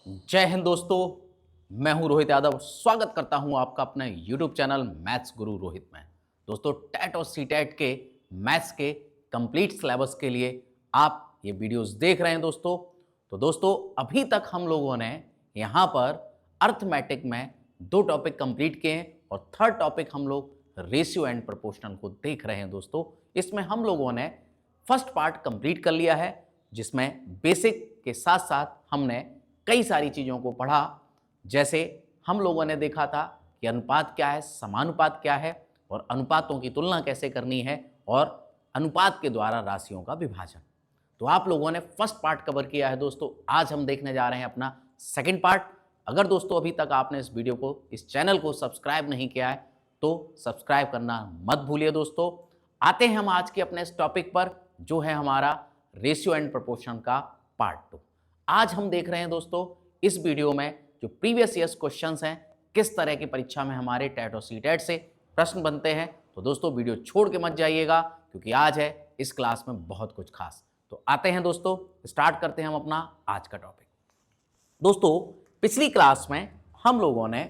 जय हिंद दोस्तों। मैं हूं रोहित यादव। स्वागत करता हूं आपका अपने YouTube चैनल मैथ्स गुरु रोहित में। दोस्तों, टेट और सी टेट के मैथ्स के कंप्लीट सिलेबस के लिए आप ये वीडियोस देख रहे हैं दोस्तों। तो दोस्तों, अभी तक हम लोगों ने यहाँ पर अर्थमेटिक में 2 टॉपिक कंप्लीट किए हैं और थर्ड टॉपिक हम लोग रेशियो एंड प्रोपोर्शनल को देख रहे हैं दोस्तों। इसमें हम लोगों ने फर्स्ट पार्ट कंप्लीट कर लिया है, जिसमें बेसिक के साथ साथ हमने कई सारी चीज़ों को पढ़ा। जैसे हम लोगों ने देखा था कि अनुपात क्या है, समानुपात क्या है और अनुपातों की तुलना कैसे करनी है और अनुपात के द्वारा राशियों का विभाजन। तो आप लोगों ने फर्स्ट पार्ट कवर किया है दोस्तों। आज हम देखने जा रहे हैं अपना सेकंड पार्ट। अगर दोस्तों अभी तक आपने इस वीडियो को, इस चैनल को सब्सक्राइब नहीं किया है तो सब्सक्राइब करना मत भूलिए दोस्तों। आते हैं हम आज के अपने इस टॉपिक पर, जो है हमारा रेशियो एंड प्रोपोर्शन का पार्ट 2। आज हम देख रहे हैं दोस्तों इस वीडियो में जो प्रीवियस ईयर्स क्वेश्चंस हैं, किस तरह की परीक्षा में हमारे टेट और सी टेट से प्रश्न बनते हैं। तो दोस्तों वीडियो छोड़ के मत जाइएगा, क्योंकि आज है इस क्लास में बहुत कुछ खास। तो आते हैं दोस्तों, स्टार्ट करते हैं हम अपना आज का टॉपिक। दोस्तों, पिछली क्लास में हम लोगों ने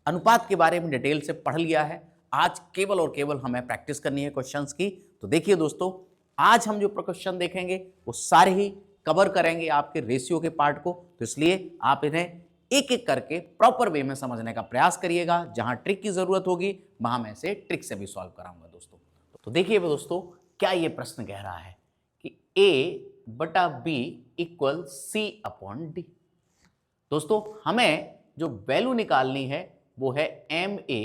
अनुपात के बारे में डिटेल से पढ़ लिया है। आज केवल और केवल हमें प्रैक्टिस करनी है क्वेश्चंस की। तो देखिए दोस्तों, आज हम जो क्वेश्चन देखेंगे वो सारे ही कवर करेंगे आपके रेशियो के पार्ट को। तो इसलिए आप इन्हें एक एक करके प्रॉपर वे में समझने का प्रयास करिएगा। जहां ट्रिक की जरूरत होगी वहां मैं इसे ट्रिक से भी सॉल्व कराऊंगा दोस्तों। तो देखिए दोस्तों, क्या ये प्रश्न कह रहा है कि A/B इक्वल C/D। दोस्तों, हमें जो वैल्यू निकालनी है वो है MA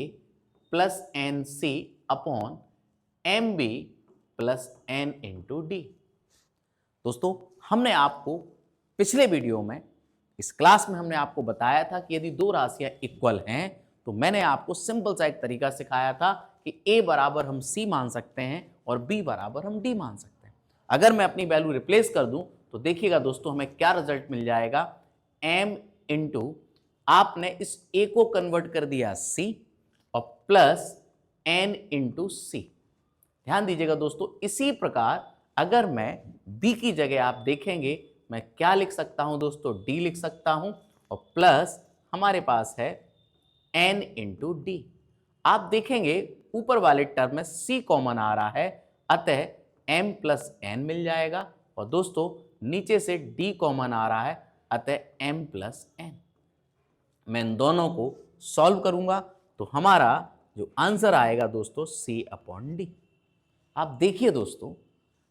plus NC/MB plus N/D। दोस्तों, हमने आपको पिछले वीडियो में, इस क्लास में हमने आपको बताया था कि यदि दो राशियां इक्वल हैं तो मैंने आपको सिंपल सा एक तरीका सिखाया था कि A बराबर हम C मान सकते हैं और B बराबर हम D मान सकते हैं। अगर मैं अपनी वैल्यू रिप्लेस कर दूं तो देखिएगा दोस्तों, हमें क्या रिजल्ट मिल जाएगा। M इंटू आपने इस A को कन्वर्ट कर दिया C और प्लस N इंटू C। ध्यान दीजिएगा दोस्तों, इसी प्रकार अगर मैं B की जगह आप देखेंगे मैं क्या लिख सकता हूं दोस्तों, D लिख सकता हूं और प्लस हमारे पास है N इंटू D। आप देखेंगे ऊपर वाले टर्म में C कॉमन आ रहा है, अतः M प्लस N मिल जाएगा और दोस्तों नीचे से D कॉमन आ रहा है, अतः M प्लस N। मैं इन दोनों को सॉल्व करूंगा तो हमारा जो आंसर आएगा दोस्तों C/D। आप देखिए दोस्तों,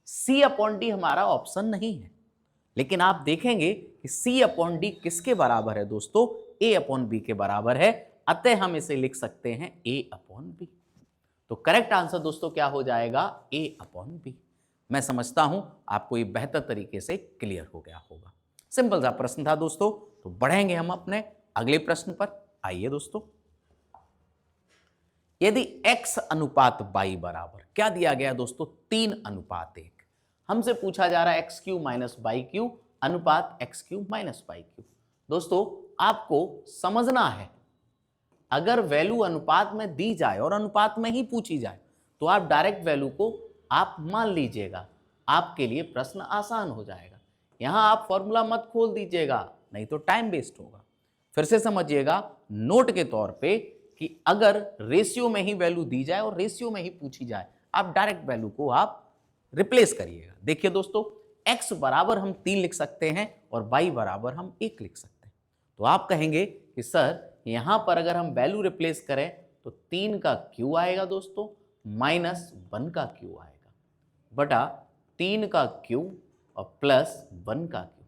C/D हमारा ऑप्शन नहीं है, लेकिन आप देखेंगे कि C/D किसके बराबर है दोस्तों, A/B के बराबर है, अतः हम इसे लिख सकते हैं A/B। तो करेक्ट आंसर दोस्तों क्या हो जाएगा, A/B। मैं समझता हूं आपको ये बेहतर तरीके से क्लियर हो गया होगा। सिंपल सा प्रश्न था दोस्तों। तो बढ़ेंगे हम अपने अगले प्रश्न पर। आइए दोस्तों, यदि x अनुपात y बराबर, क्या दिया गया दोस्तों, 3:1। हमसे पूछा जा रहा है x³ माइनस y³ अनुपात x³ माइनस y³। दोस्तों, आपको समझना है, अगर वैल्यू अनुपात में दी जाए और अनुपात में ही पूछी जाए तो आप डायरेक्ट वैल्यू को आप मान लीजिएगा, आपके लिए प्रश्न आसान हो जाएगा। यहां आप फॉर्मूला मत खोल दीजिएगा, नहीं तो टाइम वेस्ट होगा। फिर से समझिएगा नोट के तौर पे कि अगर रेशियो में ही वैल्यू दी जाए और रेशियो में ही पूछी जाए, आप डायरेक्ट वैल्यू को आप रिप्लेस करिएगा। देखिए दोस्तों, x बराबर हम 3 लिख सकते हैं और y बराबर हम 1 लिख सकते हैं। तो आप कहेंगे कि सर यहां पर अगर हम वैल्यू रिप्लेस करें तो 3 का क्यू आएगा दोस्तों, माइनस 1 का क्यू आएगा, बटा 3 का क्यू और प्लस 1 का क्यू।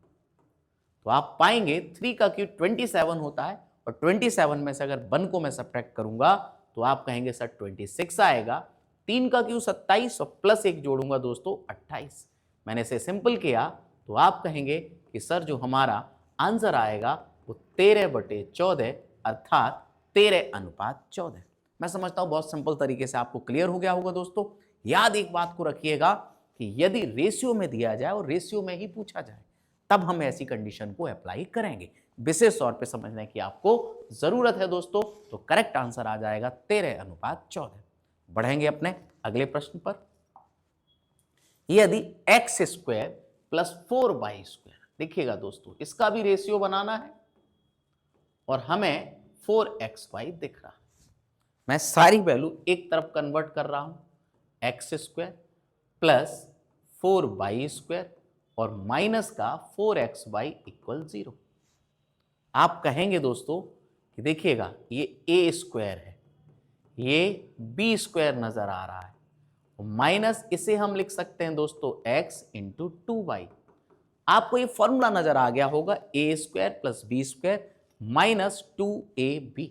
तो आप पाएंगे 3 का क्यू 27 होता है और 27 में से अगर 1 को मैं सब्ट्रैक्ट करूंगा तो आप कहेंगे सर 26 आएगा। 3 का क्यू 27 और प्लस 1 जोड़ूंगा दोस्तों 28। मैंने इसे सिंपल किया तो आप कहेंगे कि सर जो हमारा आंसर आएगा वो 13/14 अर्थात 13:14। मैं समझता हूं बहुत सिंपल तरीके से आपको क्लियर हो गया होगा दोस्तों। याद एक बात को रखिएगा कि यदि रेशियो में दिया जाए और रेशियो में ही पूछा जाए तब हम ऐसी कंडीशन को अप्लाई करेंगे। विशेष तौर पे समझने की आपको जरूरत है दोस्तों। तो करेक्ट आंसर आ जाएगा 13:14। बढ़ेंगे अपने अगले प्रश्न पर। यदि x² प्लस 4y², देखिएगा दोस्तों इसका भी रेशियो बनाना है। और हमें 4xy दिख रहा है। मैं सारी वैल्यू एक तरफ कन्वर्ट कर रहा हूं, x square plus 4y square और माइनस का 4xy इक्वल 0। आप कहेंगे दोस्तों कि देखिएगा ये ए स्क्वायर है, ये बी स्क्वायर नजर आ रहा है, माइनस इसे हम लिख सकते हैं दोस्तों x इंटू 2y। आपको ये फॉर्मूला नजर आ गया होगा, A square plus B square minus 2ab।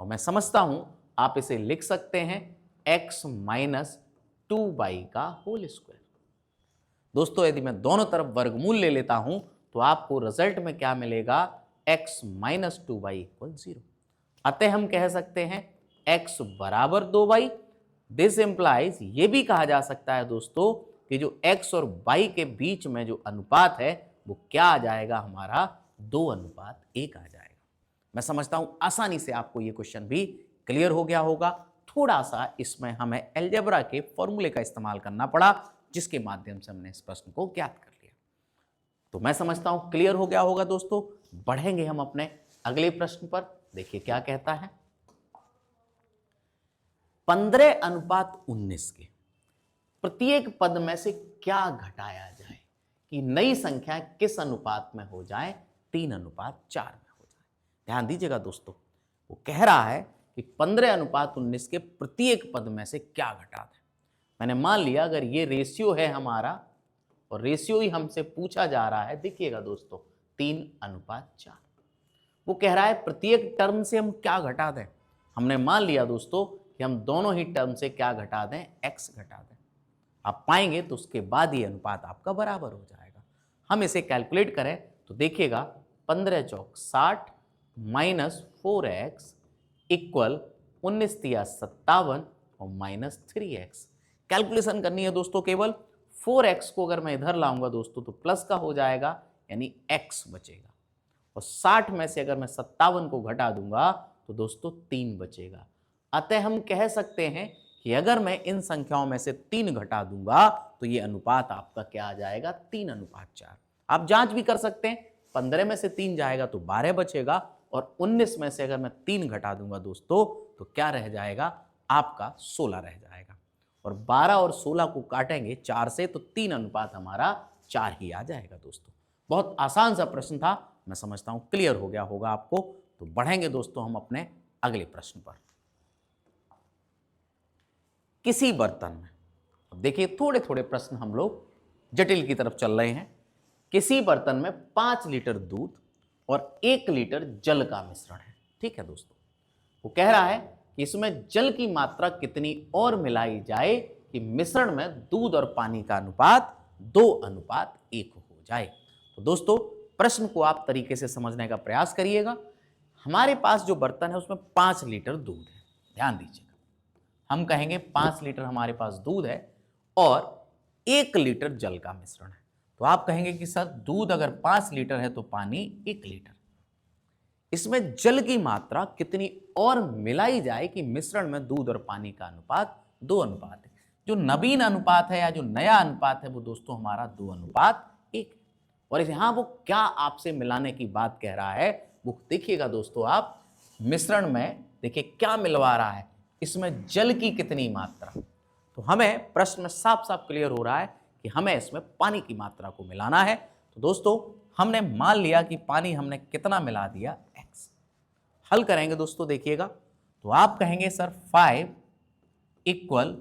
और मैं समझता हूं आप इसे लिख सकते हैं x माइनस 2y का होल स्क्वायर। दोस्तों यदि मैं दोनों तरफ वर्गमूल ले लेता हूं तो आपको रिजल्ट में क्या मिलेगा, x माइनस 2y इक्वल 0। अतः हम कह सकते हैं x बराबर 2y। दिस इंप्लाइज ये भी कहा जा सकता है दोस्तों कि जो x और y के बीच में जो अनुपात है वो क्या आ जाएगा, हमारा 2:1 आ जाएगा। मैं समझता हूं आसानी से आपको ये क्वेश्चन भी क्लियर हो गया होगा। थोड़ा सा इसमें हमें अलजेब्रा के फॉर्मूले का इस्तेमाल करना पड़ा, जिसके माध्यम से हमने इस प्रश्न को ज्ञात कर लिया। तो मैं समझता हूं क्लियर हो गया होगा दोस्तों। बढ़ेंगे हम अपने अगले प्रश्न पर। देखिए क्या कहता है, 15:19 के प्रत्येक पद में से क्या घटाया जाए कि नई संख्या किस अनुपात में हो जाए, 3:4 में हो जाए। ध्यान दीजिएगा दोस्तों, वो कह रहा है कि 15:19 के प्रत्येक पद में से क्या घटा दें। मैंने मान लिया अगर ये रेशियो है हमारा और रेशियो ही हमसे पूछा जा रहा है, देखिएगा दोस्तों 3:4। वो कह रहा है प्रत्येक टर्म से हम क्या घटा दें। हमने मान लिया दोस्तों कि हम दोनों ही टर्म से क्या घटा दें, x घटा दें। आप पाएंगे तो उसके बाद ये अनुपात आपका बराबर हो जाएगा। हम इसे कैलकुलेट करें तो देखिएगा 15 चौक 60 माइनस 4x इक्वल 19 तिया 57 और माइनस 3x। कैलकुलेशन करनी है दोस्तों केवल। 4x को अगर मैं इधर लाऊंगा दोस्तों तो प्लस का हो जाएगा, यानी x बचेगा। और 60 में से अगर मैं 57 को घटा दूंगा तो दोस्तों 3 बचेगा। अतः हम कह सकते हैं कि अगर मैं इन संख्याओं में से 3 घटा दूंगा तो ये अनुपात आपका क्या आ जाएगा, 3:4। आप जांच भी कर सकते हैं, 15 में से 3 जाएगा तो 12 बचेगा और 19 में से अगर मैं 3 घटा दूंगा दोस्तों तो क्या रह जाएगा, आपका 16 रह जाएगा। और 12 और 16 को काटेंगे 4 से तो 3 अनुपात हमारा 4 ही आ जाएगा दोस्तों। बहुत आसान सा प्रश्न था, मैं समझता हूं क्लियर हो गया होगा आपको। तो बढ़ेंगे दोस्तों हम अपने अगले प्रश्न पर। किसी बर्तन में, अब देखिए थोड़े थोड़े प्रश्न हम लोग जटिल की तरफ चल रहे हैं। किसी बर्तन में 5 लीटर दूध और 1 लीटर जल का मिश्रण है। ठीक है दोस्तों, वो कह रहा है कि इसमें जल की मात्रा कितनी और मिलाई जाए कि मिश्रण में दूध और पानी का अनुपात 2:1 हो जाए। तो दोस्तों प्रश्न को आप तरीके से समझने का प्रयास करिएगा। हमारे पास जो बर्तन है उसमें 5 लीटर दूध है। ध्यान दीजिएगा, हम कहेंगे 5 लीटर हमारे पास दूध है और 1 लीटर जल का मिश्रण है। तो आप कहेंगे कि सर दूध अगर 5 लीटर है तो पानी 1 लीटर, इसमें जल की मात्रा कितनी और मिलाई जाए कि मिश्रण में दूध और पानी का अनुपात 2:1 है। जो नवीन अनुपात है या जो नया अनुपात है वो दोस्तों हमारा 2:1। और यहाँ वो क्या आपसे मिलाने की बात कह रहा है, वो देखिएगा दोस्तों आप मिश्रण में देखिए क्या मिलवा रहा है, इसमें जल की कितनी मात्रा। तो हमें प्रश्न में साफ साफ क्लियर हो रहा है कि हमें इसमें पानी की मात्रा को मिलाना है। तो दोस्तों हमने मान लिया कि पानी हमने कितना मिला दिया, x। हल करेंगे दोस्तों, देखिएगा तो आप कहेंगे sir 5 equal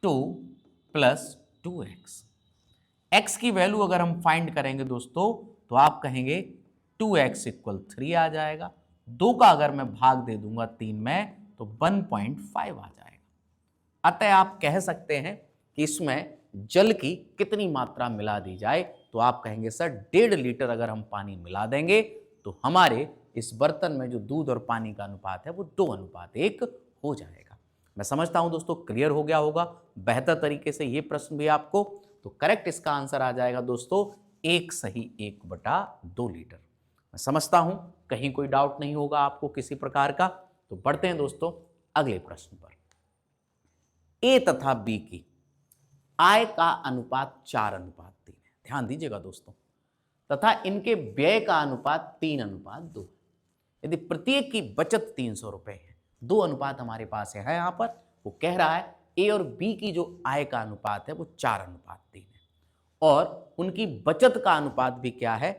2 plus 2x। x की वैल्यू अगर हम फाइंड करेंगे दोस्तों तो आप कहेंगे 2x इक्वल 3 आ जाएगा। 2 का अगर मैं भाग दे दूंगा 3 में तो 1.5 आ जाएगा। अतः आप कह सकते हैं कि इसमें जल की कितनी मात्रा मिला दी जाए, तो आप कहेंगे सर 1.5 लीटर अगर हम पानी मिला देंगे तो हमारे इस बर्तन में जो दूध और पानी का अनुपात है वो 2:1 हो जाएगा। मैं समझता हूं दोस्तों क्लियर हो गया होगा बेहतर तरीके से ये प्रश्न भी आपको। तो करेक्ट इसका आंसर आ जाएगा दोस्तों 1 सही 1/2 लीटर। मैं समझता हूं कहीं कोई डाउट नहीं होगा आपको किसी प्रकार का। तो बढ़ते हैं दोस्तों अगले प्रश्न पर। ए तथा बी की आय का अनुपात 4:3 है। ध्यान दीजिएगा दोस्तों, तथा इनके व्यय का अनुपात 3:2 है। यदि प्रत्येक की बचत 300 रुपए है, दो अनुपात हमारे पास है यहाँ पर, वो कह रहा है ए और बी की जो आय का अनुपात है वो 4:3 है, और उनकी बचत का अनुपात भी क्या है,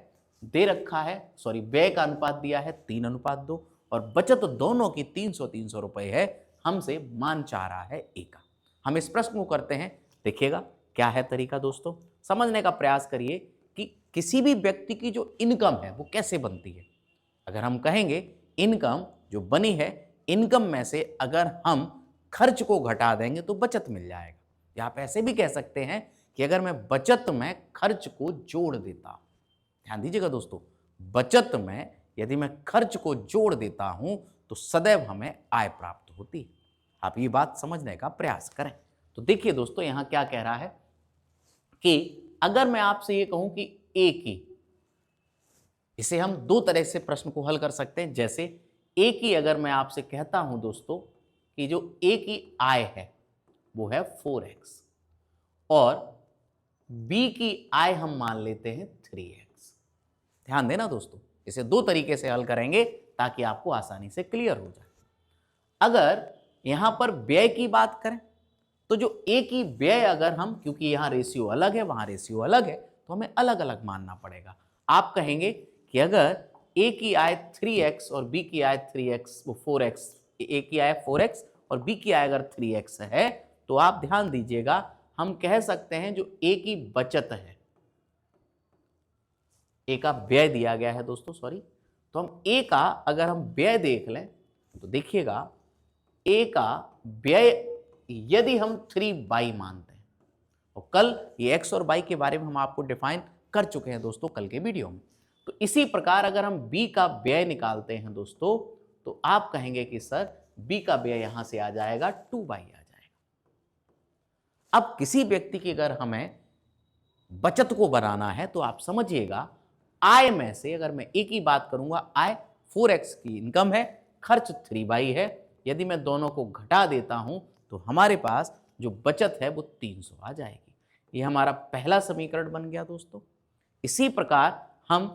दे रखा है, सॉरी व्यय का अनुपात दिया है 3:2, और बचत दोनों की 300 रुपए है, हमसे मान चाह रहा है ए का। हम इस प्रश्न को करते हैं, देखिएगा क्या है तरीका दोस्तों, समझने का प्रयास करिए कि किसी भी व्यक्ति की जो इनकम है वो कैसे बनती है। अगर हम कहेंगे इनकम जो बनी है, इनकम में से अगर हम खर्च को घटा देंगे तो बचत मिल जाएगा, या आप ऐसे भी कह सकते हैं कि अगर मैं बचत में खर्च को जोड़ देता हूं, ध्यान दीजिएगा दोस्तों, बचत में यदि मैं खर्च को जोड़ देता हूं तो सदैव हमें आय प्राप्त होती है। आप ये बात समझने का प्रयास करें। तो देखिए दोस्तों, यहां क्या कह रहा है कि अगर मैं आपसे ये कहूं कि ए की, इसे हम दो तरह से प्रश्न को हल कर सकते हैं। जैसे ए की अगर मैं आपसे कहता हूं दोस्तों कि जो ए की आय है वो है 4x, और बी की आय हम मान लेते हैं 3x। ध्यान देना दोस्तों, इसे दो तरीके से हल करेंगे ताकि आपको आसानी से क्लियर हो जाए। अगर यहां पर व्यय की बात करें तो जो ए की व्यय अगर हम, क्योंकि यहां रेशियो अलग है वहां रेशियो अलग है, तो हमें अलग अलग मानना पड़ेगा। आप कहेंगे कि अगर ए की आय 3x और बी की आय 3x वो 4x, ए की आय 4x और बी की आय अगर 3x है, तो आप ध्यान दीजिएगा, हम कह सकते हैं जो ए की बचत है, ए का व्यय दिया गया है दोस्तों, सॉरी, तो हम ए का अगर हम व्यय देख लें तो देखिएगा ए का व्यय यदि हम 3y मानते हैं, और कल ये x और y के बारे में हम आपको डिफाइन कर चुके हैं दोस्तों कल के वीडियो में। तो इसी प्रकार अगर हम b का व्यय निकालते हैं दोस्तों, तो आप कहेंगे कि सर b का व्यय यहां से आ जाएगा 2y आ जाएगा। अब किसी व्यक्ति की अगर हमें बचत को बनाना है तो आप समझिएगा, आय में से अगर मैं ए की बात करूंगा, आय 4x की इनकम है, खर्च 3y है, यदि मैं दोनों को घटा देता हूं तो हमारे पास जो बचत है वो 300 आ जाएगी। ये हमारा पहला समीकरण बन गया दोस्तों। इसी प्रकार हम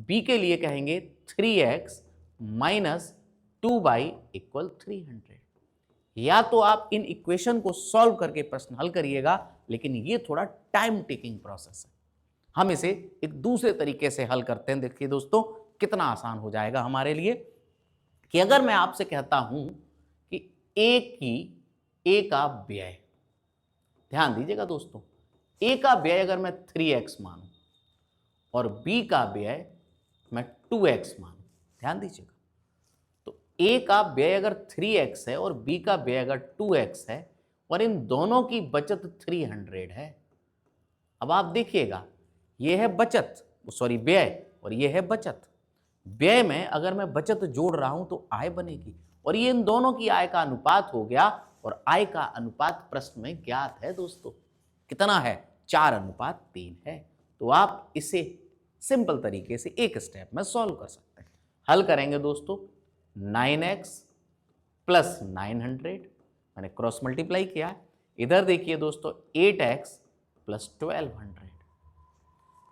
b के लिए कहेंगे 3x माइनस 2y इक्वल 300। या तो आप इन इक्वेशन को सॉल्व करके प्रश्न हल करिएगा, लेकिन ये थोड़ा टाइम टेकिंग प्रोसेस है। हम इसे एक दूसरे तरीके से हल करते हैं। देखिए दोस्तों कितना आसान हो जाएगा हमारे लिए, कि अगर मैं आपसे कहता हूं कि ए का व्यय, ध्यान दीजिएगा दोस्तों, ए का व्यय अगर मैं 3x मानूं और बी का व्यय मैं 2x मानूं, ध्यान दीजिएगा, तो ए का व्यय अगर 3x है और बी का व्यय अगर 2x है, और इन दोनों की बचत 300 है। अब आप देखिएगा, ये है बचत, सॉरी व्यय, और ये है बचत। व्यय में अगर मैं बचत जोड़ रहा हूं तो आय बनेगी, और ये इन दोनों की आय का अनुपात हो गया, और आय का अनुपात प्रश्न में ज्ञात है दोस्तों, कितना है, 4:3 है। तो आप इसे सिंपल तरीके से एक स्टेप में सॉल्व कर सकते हैं। हल करेंगे दोस्तों, 9x प्लस 900, मैंने क्रॉस मल्टीप्लाई किया, इधर देखिए दोस्तों 8x प्लस 1200,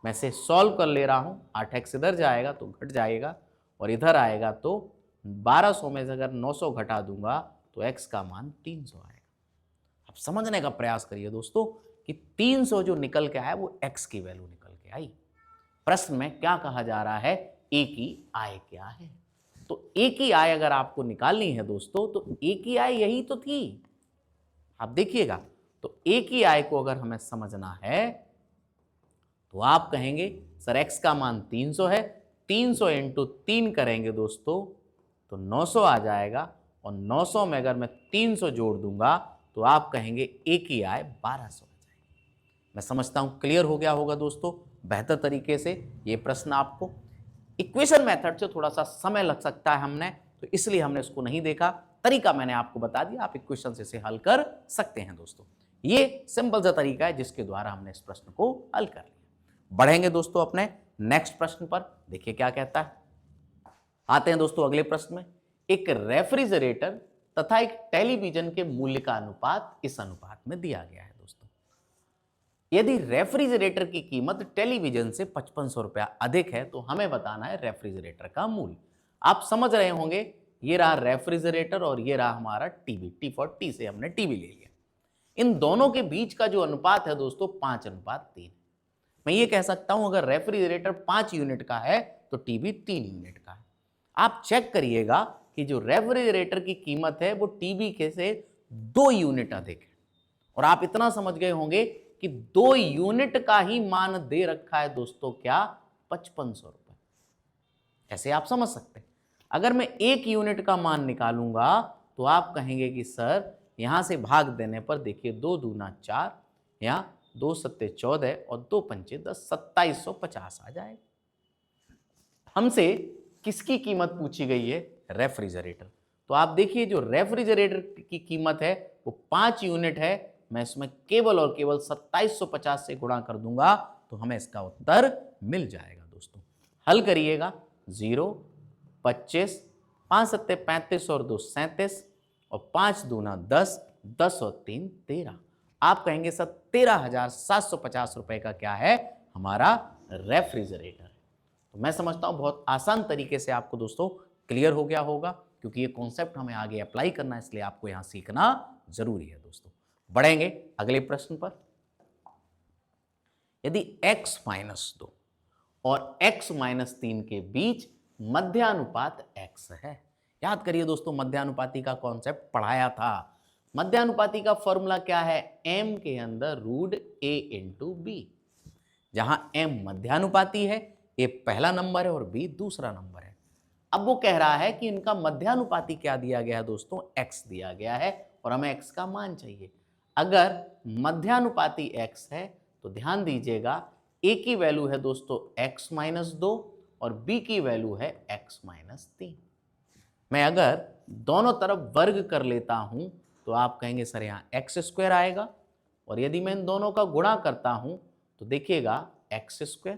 मैं इसे सॉल्व कर ले रहा हूं, 8x इधर जाएगा तो घट जाएगा, और इधर आएगा तो 1200 में से अगर 900 घटा दूंगा तो x का मान 300 आएगा। अब समझने का प्रयास करिए दोस्तों कि 300 जो निकल के आया वो x की वैल्यू निकल के आई। प्रश्न में क्या कहा जा रहा है, a की आय क्या है। तो a की आय अगर आपको निकालनी है दोस्तों, तो a की आय यही तो थी। आप देखिएगा, तो a की आय को अगर हमें समझना है तो आप कहेंगे सर x का मान 300 है, 300 इंटू 3 करेंगे दोस्तों तो 900 आ जाएगा, और 900 में अगर मैं 300 जोड़ दूंगा तो आप कहेंगे a की आय 1200 आ जाएगी। मैं समझता हूं क्लियर हो गया होगा दोस्तों बेहतर तरीके से। ये प्रश्न आपको इक्वेशन मेथड से थोड़ा सा समय लग सकता है, हमने तो इसलिए हमने इसको नहीं देखा, तरीका मैंने आपको बता दिया, आप इक्वेशन से इसे हल कर सकते हैं दोस्तों। ये सिंपल सा तरीका है जिसके द्वारा हमने इस प्रश्न को हल कर लिया। बढ़ेंगे दोस्तों अपने नेक्स्ट प्रश्न पर, देखिए क्या कहता है। आते हैं दोस्तों अगले प्रश्न में। एक रेफ्रिजरेटर तथा एक टेलीविजन के मूल्य का अनुपात इस अनुपात में दिया गया है दोस्तों। यदि रेफ्रिजरेटर की कीमत टेलीविजन से 5500 रुपया अधिक है तो हमें बताना है रेफ्रिजरेटर का मूल्य। आप समझ रहे होंगे, ये रहा रेफ्रिजरेटर और ये रहा हमारा टीवी, टी फॉर टी से हमने टीवी ले लिया। इन दोनों के बीच का जो अनुपात है दोस्तों 5:3। मैं ये कह सकता हूं अगर रेफ्रिजरेटर 5 यूनिट का है तो टीवी 3 यूनिट का है। आप चेक करिएगा कि जो रेफ्रिजरेटर की कीमत है वो टीवी के से 2 यूनिट अधिक है। और आप इतना समझ गए होंगे कि 2 यूनिट का ही मान दे रखा है दोस्तों क्या, 5500 रुपए। ऐसे आप समझ सकते हैं। अगर मैं 1 यूनिट का मान निकालूंगा तो आप कहेंगे कि सर यहां से भाग देने पर देखिए 2 दूना 4, यहाँ 2 सत्ते 14 और 2 पंचे 10, 2750 आ जाएगा। हमसे किसकी कीमत पूछी गई है, रेफ्रिजरेटर। तो आप देखिए जो रेफ्रिजरेटर की कीमत है वो 5 यूनिट है, मैं इसमें केवल और केवल 2750 से गुणा कर दूंगा तो हमें इसका उत्तर मिल जाएगा दोस्तों। हल करिएगा, 0, 25, 5 सत्ते 35 और 2 37 और 5 दूना 10, 10 और 3 13। आप कहेंगे सर 13,750 रुपए का क्या है, हमारा रेफ्रिजरेटर है। तो मैं समझता हूं बहुत आसान तरीके से आपको दोस्तों क्लियर हो गया होगा, क्योंकि ये कॉन्सेप्ट हमें आगे अप्लाई करना है, इसलिए आपको यहां सीखना जरूरी है दोस्तों। बढ़ेंगे अगले प्रश्न पर। यदि x-2 और x-3 के बीच मध्यानुपात x है। याद करिए दोस्तों, मध्यानुपाती का कॉन्सेप्ट पढ़ाया था। मध्यानुपाती का फॉर्मूला क्या है, m के अंदर रूट a इंटू बी। जहां m मध्यानुपाती है, a पहला नंबर है और b दूसरा नंबर है। अब वो कह रहा है कि इनका मध्यानुपाती क्या दिया गया है दोस्तों, x दिया गया है और हमें x का मान चाहिए। अगर मध्यानुपाती x है तो ध्यान दीजिएगा a की वैल्यू है दोस्तों x-2 और b की वैल्यू है x-3। मैं अगर दोनों तरफ वर्ग कर लेता हूं तो आप कहेंगे सर यहाँ x² आएगा, और यदि मैं इन दोनों का गुणा करता हूं तो देखिएगा x²,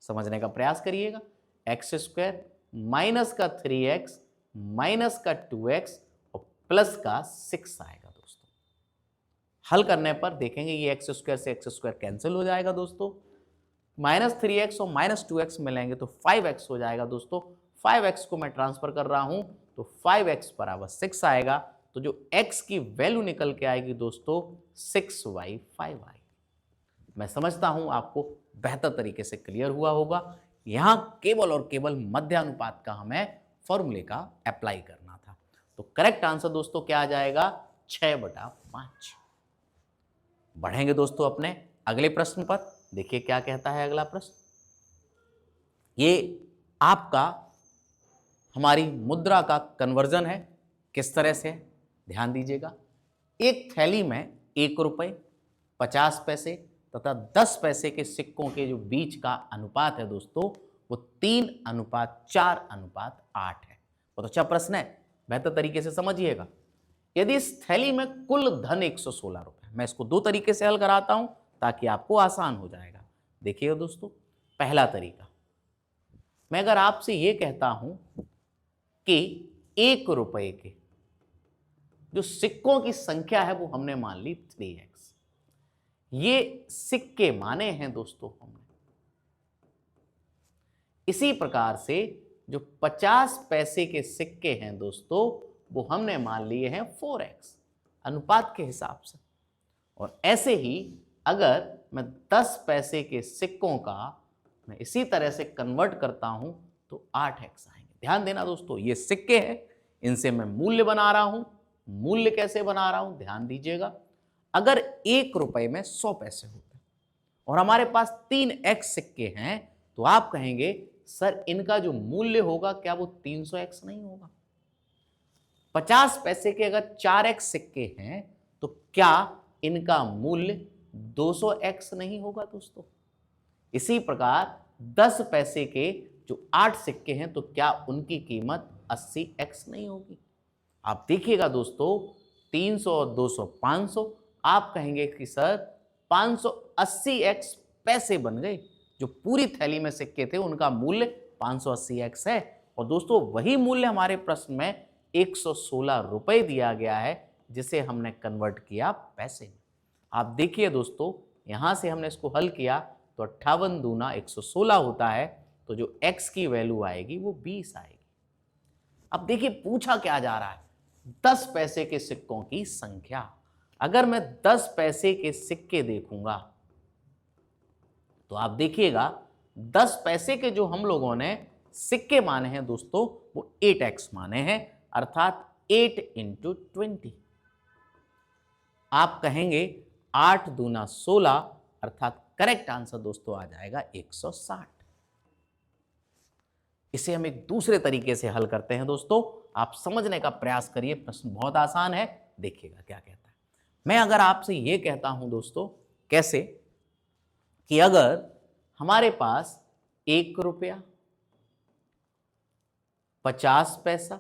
समझने का प्रयास करिएगा, x² माइनस का 3x माइनस का 2x और प्लस का 6 आएगा दोस्तों। हल करने पर देखेंगे ये x² से x² कैंसिल हो जाएगा दोस्तों, -3x और -2x मिलेंगे तो 5x हो जाएगा दोस्तों। 5x को मैं ट्रांसफर कर रहा हूं तो 5x बराबर 6 आएगा, तो जो x की वैल्यू निकल के आएगी दोस्तों 6y5 आएगी। मैं समझता हूं आपको बेहतर तरीके से क्लियर हुआ होगा। यहां केवल और केवल मध्यानुपात का हमें फॉर्मूले का अप्लाई करना था। तो करेक्ट आंसर दोस्तों क्या आ जाएगा, 6/5। बढ़ेंगे दोस्तों अपने अगले प्रश्न पर। देखिए क्या कहता है अगला प्रश्न। ये आपका हमारी मुद्रा का कन्वर्जन है, किस तरह से, ध्यान दीजिएगा। एक थैली में 1 रुपए, 50 पैसे तथा 10 पैसे के सिक्कों के जो बीच का अनुपात है दोस्तों वो 3:4:8 है। बहुत अच्छा प्रश्न है, बेहतर तरीके से समझिएगा। यदि इस थैली में कुल धन 116 रुपए, मैं इसको 2 तरीके से हल कराता हूं ताकि आपको आसान हो जाएगा। देखिए दोस्तों, पहला तरीका, मैं अगर आपसे यह कहता हूं कि 1 रुपए के जो सिक्कों की संख्या है वो हमने मान ली 3x। ये सिक्के माने हैं दोस्तों हमने। इसी प्रकार से जो 50 पैसे के सिक्के हैं दोस्तों वो हमने मान लिए हैं 4x अनुपात के हिसाब से। और ऐसे ही अगर मैं 10 पैसे के सिक्कों का मैं इसी तरह से कन्वर्ट करता हूं तो 8x आएंगे। ध्यान देना दोस्तों, ये सिक्के हैं, इनसे मैं मूल्य बना रहा हूं। मूल्य कैसे बना रहा हूं, ध्यान दीजिएगा। अगर 1 रुपए में 100 पैसे होते और हमारे पास 3x सिक्के हैं तो आप कहेंगे सर इनका जो मूल्य होगा क्या वो 300x नहीं होगा। 50 पैसे के अगर 4x सिक्के हैं तो क्या इनका मूल्य 200x नहीं होगा दोस्तों। इसी प्रकार 10 पैसे के जो 8 सिक्के हैं तो क्या उनकी कीमत 80x नहीं होगी। आप देखिएगा दोस्तों, 300 और 200 500, आप कहेंगे कि सर 580x पैसे बन गए। जो पूरी थैली में सिक्के थे उनका मूल्य 580x है। और दोस्तों वही मूल्य हमारे प्रश्न में 116 रुपए दिया गया है, जिसे हमने कन्वर्ट किया पैसे में। आप देखिए दोस्तों, यहां से हमने इसको हल किया तो 58 दूना 116 होता है, तो जो x की वैल्यू आएगी वो 20 आएगी। अब देखिए पूछा क्या जा रहा है, 10 पैसे के सिक्कों की संख्या। अगर मैं 10 पैसे के सिक्के देखूंगा तो आप देखिएगा 10 पैसे के जो हम लोगों ने सिक्के माने हैं दोस्तों, वो 8x माने हैं, अर्थात 8 इंटू 20। आप कहेंगे 8 दूना 16, अर्थात करेक्ट आंसर दोस्तों आ जाएगा 160। इसे हम एक दूसरे तरीके से हल करते हैं दोस्तों, आप समझने का प्रयास करिए, प्रश्न बहुत आसान है, देखिएगा क्या कहता है। मैं अगर आपसे यह कहता हूं दोस्तों, कैसे कि अगर हमारे पास 1 रुपया, 50 पैसा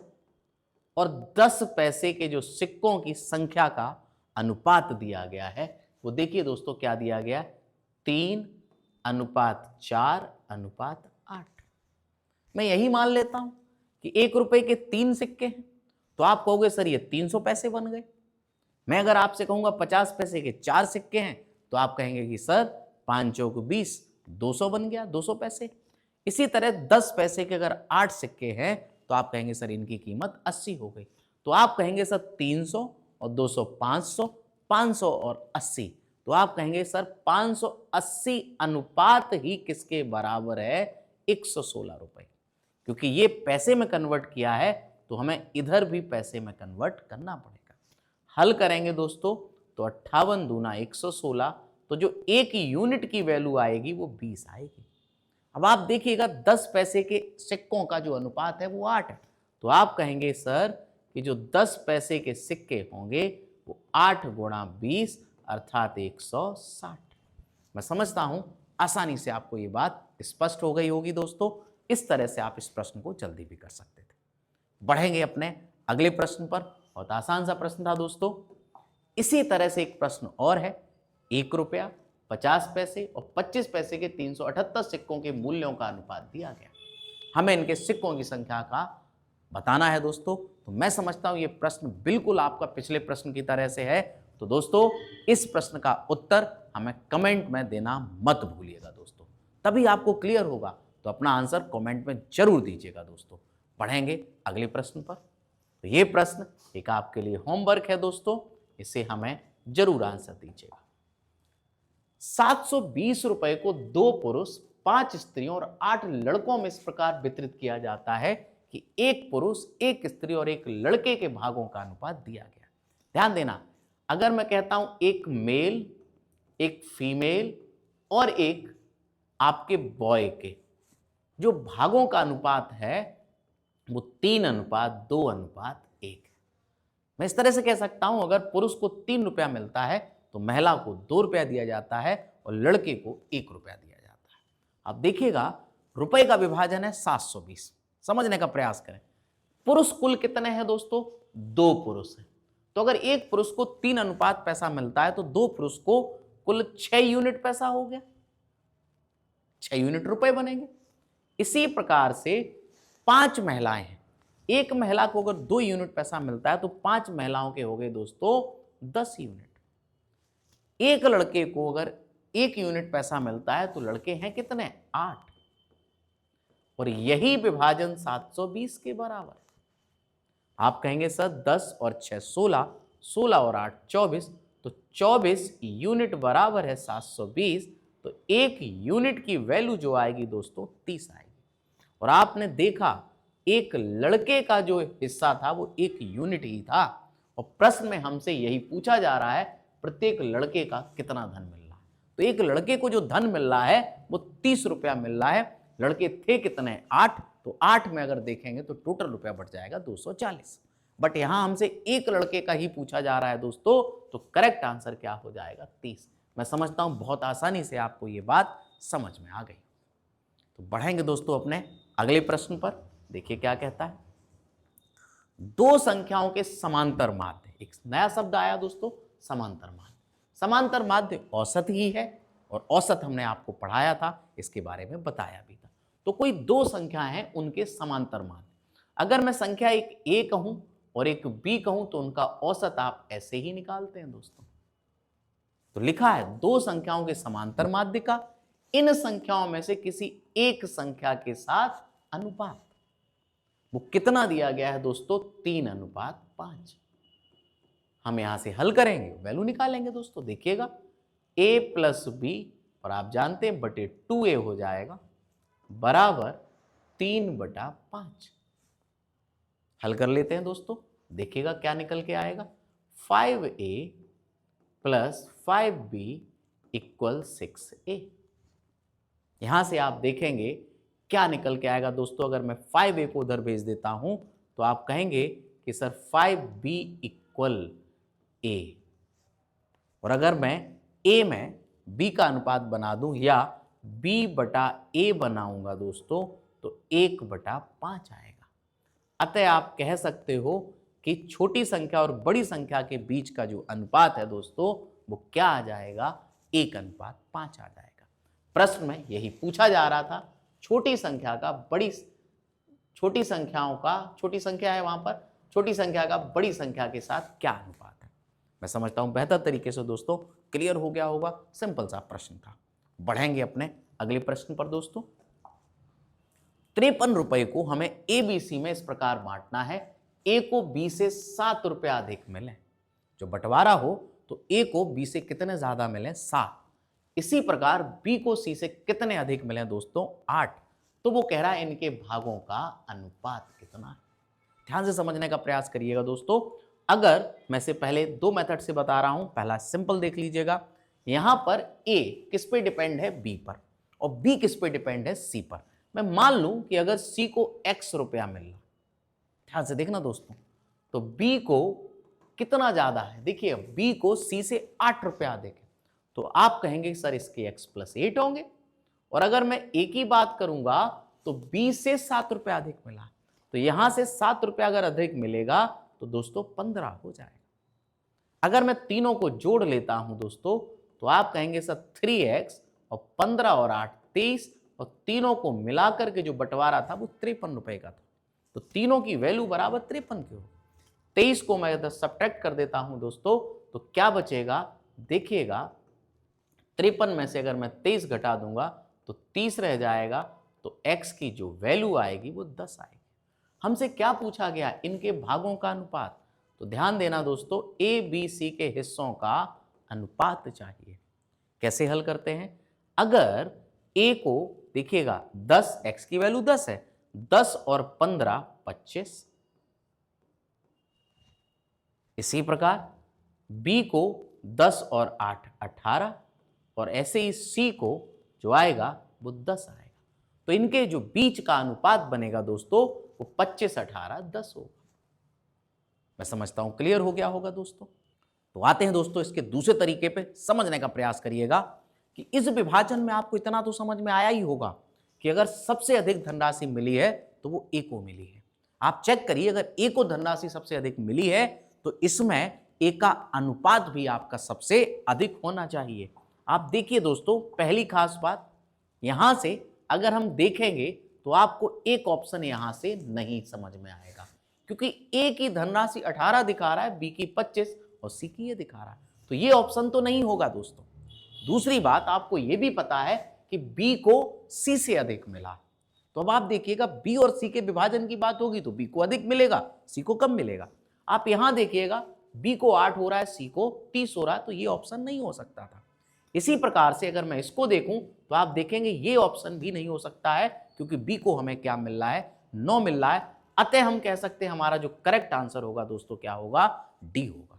और 10 पैसे के जो सिक्कों की संख्या का अनुपात दिया गया है, वो देखिए दोस्तों क्या दिया गया, 3:4:8। मैं यही मान लेता हूं कि 1 रुपए के 3 सिक्के हैं, तो आप कहोगे सर ये 300 पैसे बन गए। मैं अगर आपसे कहूंगा 50 पैसे के 4 सिक्के हैं, तो आप कहेंगे कि सर 5 चौक 20, 200 बन गया, 200 पैसे। इसी तरह 10 पैसे के अगर 8 सिक्के हैं, तो आप कहेंगे सर इनकी कीमत 80 हो गई। तो आप कहेंगे सर 300 और 200 500, 500 और 80, तो आप कहेंगे सर 580 अनुपात ही किसके बराबर है, 116 रुपए। क्योंकि ये पैसे में कन्वर्ट किया है, तो हमें इधर भी पैसे में कन्वर्ट करना पड़ेगा। हल करेंगे दोस्तों तो 58 दूना 116, तो जो एक यूनिट की वैल्यू आएगी वो 20 आएगी। अब आप देखिएगा 10 पैसे के सिक्कों का जो अनुपात है वो 8 है, तो आप कहेंगे सर कि जो 10 पैसे के सिक्के होंगे वो 8 गुणा 20, अर्थात 160। मैं समझता हूं आसानी से आपको ये बात स्पष्ट हो गई होगी दोस्तों। इस तरह से आप इस प्रश्न को जल्दी भी कर सकते थे। बढ़ेंगे अपने अगले प्रश्न पर। बहुत आसान सा प्रश्न था दोस्तों। इसी तरह से एक प्रश्न और है, 1 रुपया, 50 पैसे और 25 पैसे के 378 सिक्कों के मूल्यों का अनुपात दिया गया, हमें इनके सिक्कों की संख्या का बताना है दोस्तों। तो मैं समझता हूं ये प्रश्न बिल्कुल आपका पिछले प्रश्न की तरह से है। तो दोस्तों इस प्रश्न का उत्तर हमें कमेंट में देना मत भूलिएगा दोस्तों, तभी आपको क्लियर होगा। तो अपना आंसर कमेंट में जरूर दीजिएगा दोस्तों। पढ़ेंगे अगले प्रश्न पर। तो ये प्रश्न एक आपके लिए होमवर्क है दोस्तों, इसे हमें जरूर आंसर दीजिएगा। 720 रुपए को 2 पुरुष, 5 स्त्रियों और 8 लड़कों में इस प्रकार वितरित किया जाता है कि 1 पुरुष, 1 स्त्री और 1 लड़के के भागों का अनुपात दिया गया। ध्यान देना, अगर मैं कहता हूं 1 मेल, 1 फीमेल और 1 आपके बॉय के जो भागों का अनुपात है वो 3:2:1 है। मैं इस तरह से कह सकता हूं, अगर पुरुष को 3 रुपया मिलता है तो महिला को 2 रुपया दिया जाता है और लड़के को 1 रुपया दिया जाता है। अब देखिएगा रुपए का विभाजन है 720, समझने का प्रयास करें। पुरुष कुल कितने हैं दोस्तों, 2 पुरुष हैं। तो अगर एक पुरुष को 3 अनुपात पैसा मिलता है तो 2 पुरुष को कुल 6 यूनिट पैसा हो गया, 6 यूनिट रुपए बनेंगे। इसी प्रकार से 5 महिलाएं हैं, एक महिला को अगर 2 यूनिट पैसा मिलता है तो 5 महिलाओं के हो गए दोस्तों 10 यूनिट। एक लड़के को अगर 1 यूनिट पैसा मिलता है तो लड़के हैं कितने, 8। और यही विभाजन 720 के बराबर है। आप कहेंगे सर 10 और 6 16, 16 और 8 24, तो 24 यूनिट बराबर है 720। तो 1 यूनिट की वैल्यू जो आएगी दोस्तों 30 आएगी। और आपने देखा एक लड़के का जो हिस्सा था वो 1 यूनिट ही था, और प्रश्न में हमसे यही पूछा जा रहा है प्रत्येक लड़के का कितना धन मिल रहा है। तो एक लड़के को जो धन मिल रहा है वो 30 रुपया मिल रहा है। लड़के थे कितने, 8, तो 8 में अगर देखेंगे तो टोटल रुपया बढ़ जाएगा 240। बट यहां हमसे एक लड़के का ही पूछा जा रहा है दोस्तों, तो करेक्ट आंसर क्या हो जाएगा, 30। मैं समझता हूं बहुत आसानी से आपको ये बात समझ में आ गई। तो बढ़ेंगे दोस्तों अपने अगले प्रश्न पर। देखिए क्या कहता है, 2 संख्याओं के समांतर माध्य, एक नया शब्द आया दोस्तों, समांतर माध्य। समांतर माध्य औसत ही है, और औसत हमने आपको पढ़ाया था, इसके बारे में बताया भी था। तो कोई 2 संख्याएं हैं, उनके समांतर माध्य। अगर मैं संख्या एक ए कहूं और एक बी कहूं तो उनका औसत आप ऐसे ही निकालते हैं दोस्तों। तो लिखा है 2 संख्याओं के समांतर माध्य का इन संख्याओं में से किसी एक संख्या के साथ अनुपात। वो कितना दिया गया है दोस्तों, 3:5। हम यहां से हल करेंगे, वैल्यू निकालेंगे दोस्तों। देखिएगा a प्लस बी, और आप जानते हैं बटे 2a हो जाएगा, बराबर 3/5। हल कर लेते हैं दोस्तों, देखिएगा क्या निकल के आएगा। 5a plus 5b equal 6a। यहां से आप देखेंगे क्या निकल के आएगा दोस्तों। अगर मैं 5a को उधर भेज देता हूं तो आप कहेंगे कि सर 5b इक्वल a, और अगर मैं a में b का अनुपात बना दूं या b बटा a बनाऊंगा दोस्तों, तो 1/5 आएगा। अतः आप कह सकते हो कि छोटी संख्या और बड़ी संख्या के बीच का जो अनुपात है दोस्तों, वो क्या आ जाएगा, 1:5 आ जाएगा। प्रश्न में यही पूछा जा रहा था, छोटी संख्या का बड़ी, छोटी संख्याओं का, छोटी संख्या है वहां पर, छोटी संख्या का बड़ी संख्या के साथ क्या अनुपात है। मैं समझता हूं बेहतर तरीके से दोस्तों क्लियर हो गया होगा। सिंपल सा प्रश्न था। बढ़ेंगे अपने अगले प्रश्न पर दोस्तों। 53 रुपए को हमें ABC में इस प्रकार बांटना है, A को B से 7 रुपए अधिक मिले। जो बंटवारा हो तो A को B से कितने ज्यादा मिले, 7। इसी प्रकार B को C से कितने अधिक मिले दोस्तों, 8। तो वो कह रहा है इनके भागों का अनुपात कितना है। ध्यान से समझने का प्रयास करिएगा दोस्तों। अगर मैं से पहले 2 मेथड से बता रहा हूं, पहला सिंपल देख लीजिएगा। यहां पर A किस पे डिपेंड है, B पर, और B किस पे डिपेंड है, C पर। मैं मान लूं कि अगर C को X रुपया मिल रहा, ध्यान से देखना दोस्तों, तो B को कितना ज्यादा है, देखिए B को C से 8 रुपया अधिक है, तो आप कहेंगे सर इसके x प्लस 8 होंगे। और अगर मैं A की बात करूंगा तो B से 7 रुपया अधिक मिला, तो यहां से 7 रुपया अगर अधिक मिलेगा तो दोस्तों 15 हो जाएगा। अगर मैं तीनों को जोड़ लेता हूं दोस्तों, तो आप कहेंगे सर 3x और 15 और 8 23, और तीनों को मिलाकर के जो बंटवारा था वो 53 रुपए का था, तो तीनों की वैल्यू बराबर 53 की हो। 23 को मैं इधर सब्ट्रैक्ट कर देता हूं दोस्तों, तो क्या बचेगा, देखिएगा 53 में से अगर मैं 23 घटा दूंगा तो 30 रह जाएगा, तो x की जो वैल्यू आएगी वो 10 आएगी। हमसे क्या पूछा गया, इनके भागों का अनुपात। तो ध्यान देना दोस्तों, A B C के हिस्सों का अनुपात चाहिए। कैसे हल करते हैं, अगर A को देखिएगा 10, x की वैल्यू 10 है, 10 और 15 25। इसी प्रकार B को 10 और 8 18, और ऐसे ही C को जो आएगा वो 10 आएगा। तो इनके जो बीच का अनुपात बनेगा दोस्तों वो 25 18 10 होगा। मैं समझता हूं क्लियर हो गया होगा दोस्तों। तो आते हैं दोस्तों इसके दूसरे तरीके पे, समझने का प्रयास करिएगा कि इस विभाजन में आपको इतना तो समझ में आया ही होगा कि अगर सबसे अधिक धनराशि मिली है तो वो A को मिली है। आप चेक करिए, अगर A को धनराशि सबसे अधिक मिली है तो इसमें A का अनुपात भी आपका सबसे अधिक होना चाहिए। आप देखिए दोस्तों, पहली खास बात, यहां से अगर हम देखेंगे तो आपको एक ऑप्शन यहां से नहीं समझ में आएगा, क्योंकि A की धनराशि 18 दिखा रहा है, B की 25 और C की ये दिखा रहा है, तो ये ऑप्शन तो नहीं होगा दोस्तों। दूसरी बात, आपको ये भी पता है कि B को C से अधिक मिला, तो अब आप देखिएगा B और C के विभाजन की बात होगी तो B को अधिक मिलेगा, C को कम मिलेगा। आप यहां देखिएगा B को 8 हो रहा है, C को 30 हो रहा है, तो ये ऑप्शन नहीं हो सकता था। इसी प्रकार से अगर मैं इसको देखूं तो आप देखेंगे ये ऑप्शन भी नहीं हो सकता है, क्योंकि B को हमें क्या मिल रहा है, 9 मिल रहा है। अतः हम कह सकते हैं हमारा जो करेक्ट आंसर होगा दोस्तों क्या होगा, डी होगा।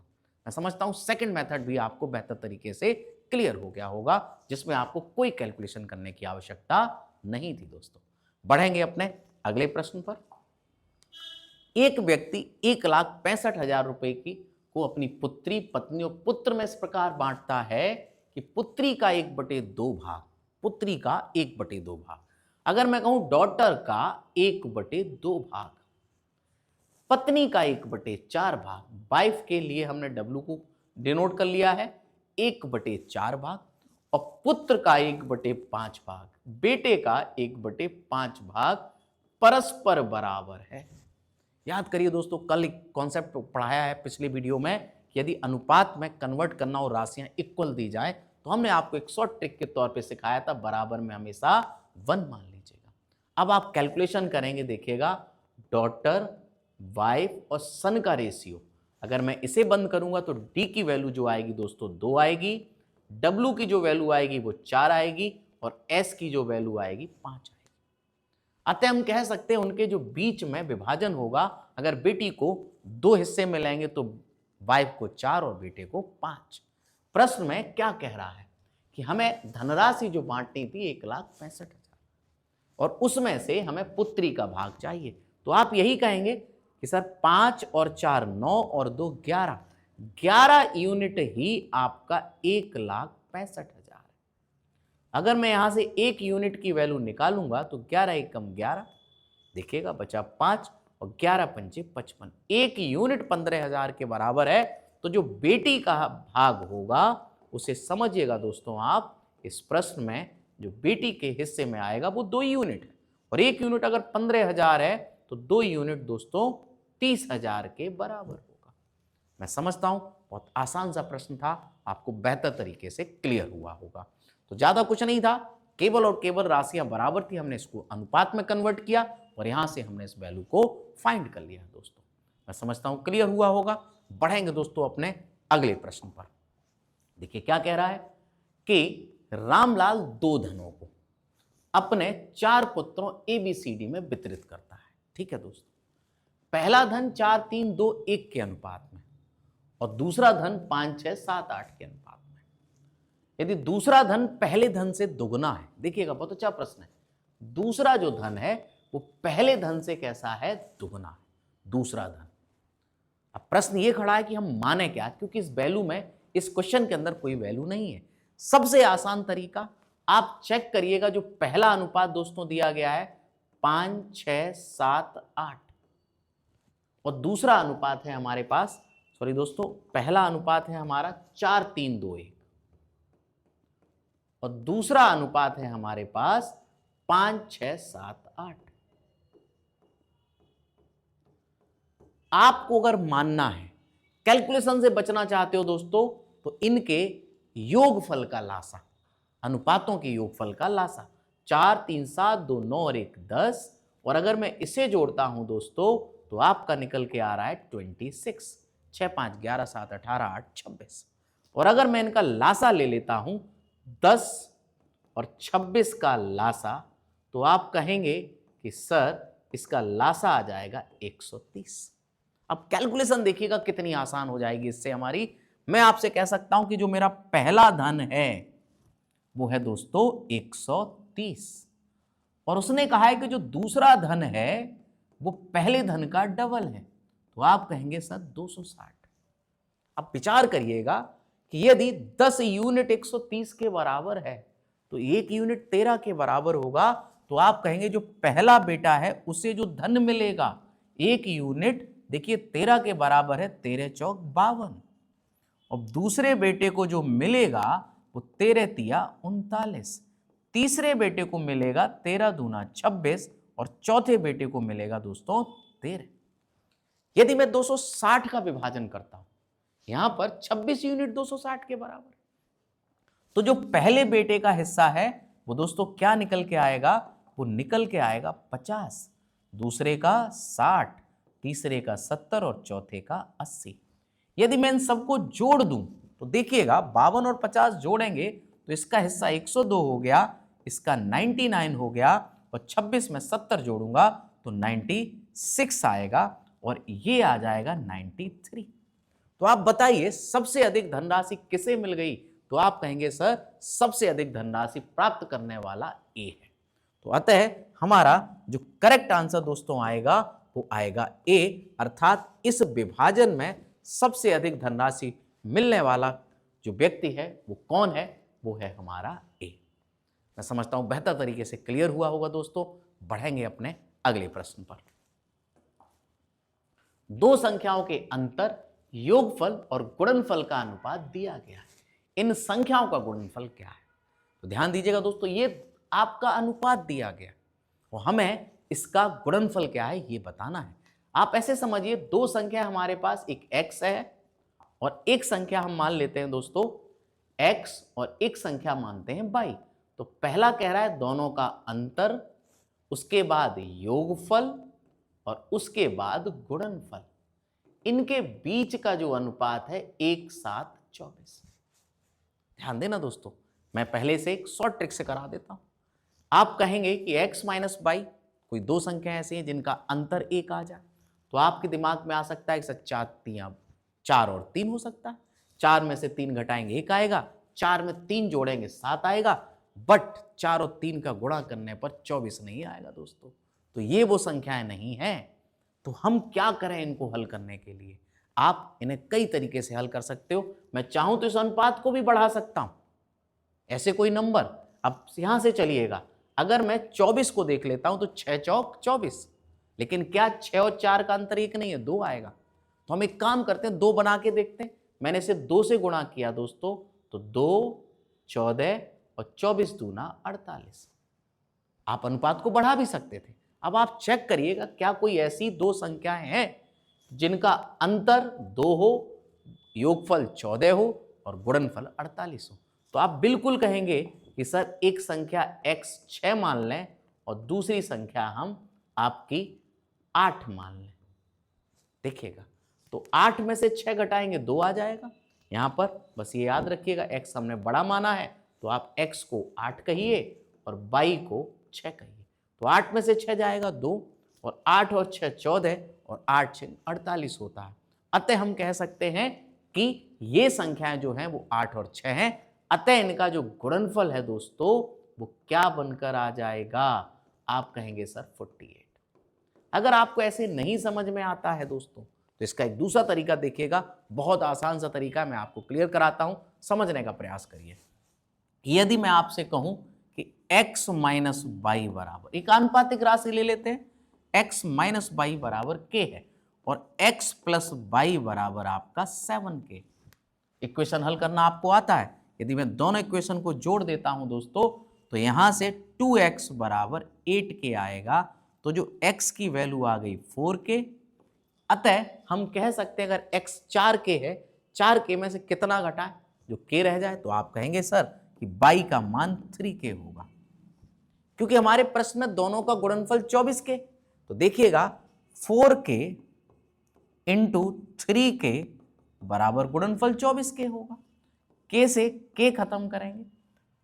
मैं समझता हूं सेकंड मेथड भी आपको बेहतर तरीके से क्लियर हो गया होगा, जिसमें आपको कोई कैलकुलेशन करने की आवश्यकता नहीं थी दोस्तों। बढ़ेंगे अपने अगले प्रश्न पर। एक व्यक्ति 1,65,000 रुपए की को अपनी पुत्री, पत्नी और पुत्र में इस प्रकार बांटता है कि पुत्री का 1/2 भाग, पुत्री का 1/2 भाग, अगर मैं कहूं डॉटर का 1/2 भाग, पत्नी का 1/4 भाग, वाइफ के लिए हमने W को डिनोट कर लिया है 1/4 भाग, और पुत्र का 1/5 भाग, बेटे का 1/5 भाग परस्पर बराबर है। याद करिए दोस्तों, कल एक कॉन्सेप्ट पढ़ाया है पिछले वीडियो में कि यदि अनुपात में कन्वर्ट करना और राशियां इक्वल दी जाए तो हमने आपको एक शॉर्ट ट्रिक के तौर पे सिखाया था, बराबर में हमेशा 1 मान लीजिएगा। अब आप कैलकुलेशन करेंगे, देखिएगा डॉटर, वाइफ और सन का रेशियो, अगर मैं इसे बंद करूंगा तो डी की वैल्यू जो आएगी दोस्तों 2 आएगी, डब्ल्यू की जो वैल्यू आएगी वो 4 आएगी और एस की जो वैल्यू आएगी 5 आएगी। अतः हम कह सकते हैं उनके जो बीच में विभाजन होगा, अगर बेटी को 2 हिस्से मिलेंगे तो वाइफ को 4 और बेटे को 5। प्रश्न में क्या कह रहा है कि हमें धनराशि जो बांटनी थी 1,65,000 और उसमें से हमें पुत्री का भाग चाहिए। तो आप यही कहेंगे कि सर 5 और 4 9 और 2 11, 11 यूनिट ही आपका 1,65,000 है। अगर मैं यहां से 1 यूनिट की वैल्यू निकालूंगा तो 11 एकम 11, देखिएगा बचा 5 और 11 पंचे 55, 1 यूनिट 15,000 के बराबर है। तो जो बेटी का भाग होगा उसे समझिएगा दोस्तों आप, इस प्रश्न में जो बेटी के हिस्से में आएगा वो 2 यूनिट है और 1 यूनिट अगर 15,000 है तो 2 यूनिट दोस्तों 30,000 के बराबर होगा। मैं समझता हूं बहुत आसान सा प्रश्न था, आपको बेहतर तरीके से क्लियर हुआ होगा। तो ज्यादा कुछ नहीं था, केवल और केवल राशियां बराबर थी, हमने इसको अनुपात में कन्वर्ट किया और यहां से हमने इस वैल्यू को फाइंड कर लिया। दोस्तों मैं समझता हूं क्लियर हुआ होगा। बढ़ेंगे दोस्तों अपने अगले प्रश्न पर। देखिए क्या कह रहा है कि रामलाल 2 धनों को अपने 4 पुत्रों ABCD में वितरित करता है। ठीक है दोस्तों, पहला धन 4 3 2 1 के अनुपात में और दूसरा धन 5 6 7 8 के अनुपात में। यदि दूसरा धन पहले धन से दुगना है, देखिएगा बहुत अच्छा प्रश्न है, दूसरा जो धन है वो पहले धन से कैसा है, दुगना है दूसरा धन। अब प्रश्न ये खड़ा है कि हम माने क्या, क्योंकि इस वैल्यू में, इस क्वेश्चन के अंदर कोई वैल्यू नहीं है। सबसे आसान तरीका आप चेक करिएगा, जो पहला अनुपात दोस्तों दिया गया है 5 6 7 8 और दूसरा अनुपात है हमारे पास, सॉरी दोस्तों, पहला अनुपात है हमारा 4 3 2 1 और दूसरा अनुपात है हमारे पास 5 6 7 8। आपको अगर मानना है, कैलकुलेशन से बचना चाहते हो दोस्तों, तो इनके योगफल का लासा, अनुपातों के योगफल का लासा 4 3 7 2 9 और 1 10, और अगर मैं इसे जोड़ता हूं दोस्तों तो आपका निकल के आ रहा है 26, 6 5 11 7 18 8 26। और अगर मैं इनका लासा ले लेता हूं 10 और 26 का लासा, तो आप कहेंगे कि सर इसका लासा आ जाएगा 130। अब कैलकुलेशन देखिएगा कितनी आसान हो जाएगी इससे हमारी। मैं आपसे कह सकता हूं कि जो मेरा पहला धन है वो है दोस्तों 130 और उसने कहा है कि जो दूसरा धन है वो पहले धन का डबल है, तो आप कहेंगे सर 260। अब विचार करिएगा कि यदि 10 यूनिट 130 के बराबर है तो 1 यूनिट 13 के बराबर होगा, तो आप कहेंगे जो पहला बेटा है उसे जो धन मिलेगा 1 यूनिट, देखिए 13 के बराबर है 13 चौक 52, और दूसरे बेटे को जो मिलेगा वो 13 तिया 39, तीसरे बेटे को मिलेगा 13 दूना 26 और चौथे बेटे को मिलेगा दोस्तों 13। यदि मैं 260 का विभाजन करता हूं, यहां पर 26 यूनिट 260 के बराबर, तो जो पहले बेटे का हिस्सा है वो दोस्तों क्या निकल के आएगा, वो निकल के आएगा 50, दूसरे का 60, तीसरे का 70 और चौथे का 80। यदि मैं इन सबको जोड़ दूं तो देखिएगा 52 और 50 जोड़ेंगे तो इसका हिस्सा 102 हो गया, इसका 99 हो गया, और 26 में 70 जोड़ूंगा तो 96 आएगा और ये आ जाएगा 93। तो आप बताइए सबसे अधिक धनराशि किसे मिल गई, तो आप कहेंगे सर सबसे अधिक धनराशि प्राप्त करने वाला ए है। तो अतः हमारा जो करेक्ट आंसर दोस्तों आएगा वो आएगा ए, अर्थात इस विभाजन में सबसे अधिक धनराशि मिलने वाला जो व्यक्ति है वो कौन है, वो है हमारा ए। मैं समझता हूं बेहतर तरीके से क्लियर हुआ होगा दोस्तों। बढ़ेंगे अपने अगले प्रश्न पर। दो संख्याओं के अंतर, योगफल और गुणनफल का अनुपात दिया गया है। इन संख्याओं का गुणनफल क्या है, तो ध्यान दीजिएगा दोस्तों, ये आपका अनुपात दिया गया और हमें इसका गुणनफल क्या है ये बताना है। आप ऐसे समझिए, दो संख्या हमारे पास, एक x है और एक संख्या हम मान लेते हैं दोस्तों x और एक संख्या मानते हैं y। तो पहला कह रहा है दोनों का अंतर, उसके बाद योगफल और उसके बाद गुणनफल, इनके बीच का जो अनुपात है 1:7:24। ध्यान देना दोस्तों, मैं पहले से एक शॉर्ट ट्रिक से करा देता हूं। आप कहेंगे कि x माइनस बाई, कोई दो संख्या ऐसी हैं जिनका अंतर 1 आ जाए, तो आपके दिमाग में आ सकता है कि 4 और 3 हो सकता है। 4 में से 3 घटाएंगे 1 आएगा, 4 में 3 जोड़ेंगे 7 आएगा, बट 4 और 3 का गुणा करने पर 24 नहीं आएगा दोस्तों। तो ये वो संख्याएं नहीं है। तो हम क्या करें इनको हल करने के लिए? आप इन्हें कई तरीके से हल कर सकते हो। मैं चाहूं तो इस अनुपात को भी बढ़ा सकता हूं, ऐसे कोई नंबर। अब यहां से चलिएगा, अगर मैं 24 को देख लेता हूं तो 6 चौक 24, लेकिन क्या 6 और 4 का अंतर 1 नहीं है, 2 आएगा। तो हम एक काम करते हैं, 2 बना के देखते हैं। मैंने इसे 2 से गुणा किया दोस्तों, तो 2, 14 और 24 दूना 48। आप अनुपात को बढ़ा भी सकते थे। अब आप चेक करिएगा, क्या कोई ऐसी दो संख्याएं हैं जिनका अंतर 2 हो, योगफल 14 हो और गुणनफल 48 हो? तो आप बिल्कुल कहेंगे कि सर एक संख्या x 6 मान लें और दूसरी संख्या हम आपकी 8 मान लें। देखिएगा, तो 8 में से 6 घटाएंगे 2 आ जाएगा। यहां पर बस ये याद रखिएगा, x हमने बड़ा माना है तो आप x को 8 कहिए और y को 6 कहिए। तो 8 में से 6 जाएगा 2, और 8 और 6 14 और 8 6 48 होता है। अतः हम कह सकते हैं कि ये संख्याएं जो हैं वो 8 और 6 हैं। अतः इनका जो गुणनफल है दोस्तों वो क्या बनकर आ जाएगा? आप कहेंगे सर 48। अगर आपको ऐसे नहीं समझ में आता है दोस्तों, तो इसका एक दूसरा तरीका देखिएगा, बहुत आसान सा तरीका, मैं आपको क्लियर कराता हूं, समझने का प्रयास करिए। यदि मैं आपसे कहूं कि x माइनस बाई बराबर, एक आनुपातिक राशि ले लेते हैं, x माइनस बाई बराबर k है और x प्लस बाई बराबर आपका 7k। इक्वेशन हल करना आपको आता है। यदि मैं दोनों इक्वेशन को जोड़ देता हूं दोस्तों, तो यहां से 2x बराबर 8k आएगा। तो जो x की वैल्यू आ गई 4k। अतः हम कह सकते हैं अगर x 4k है, 4k में से कितना घटाए जो k रह जाए? तो आप कहेंगे सर कि y का मान 3k होगा, क्योंकि हमारे प्रश्न में दोनों का गुणनफल 24k। तो देखिएगा 4k इंटू 3k बराबर गुणनफल 24k होगा। k से k खत्म करेंगे,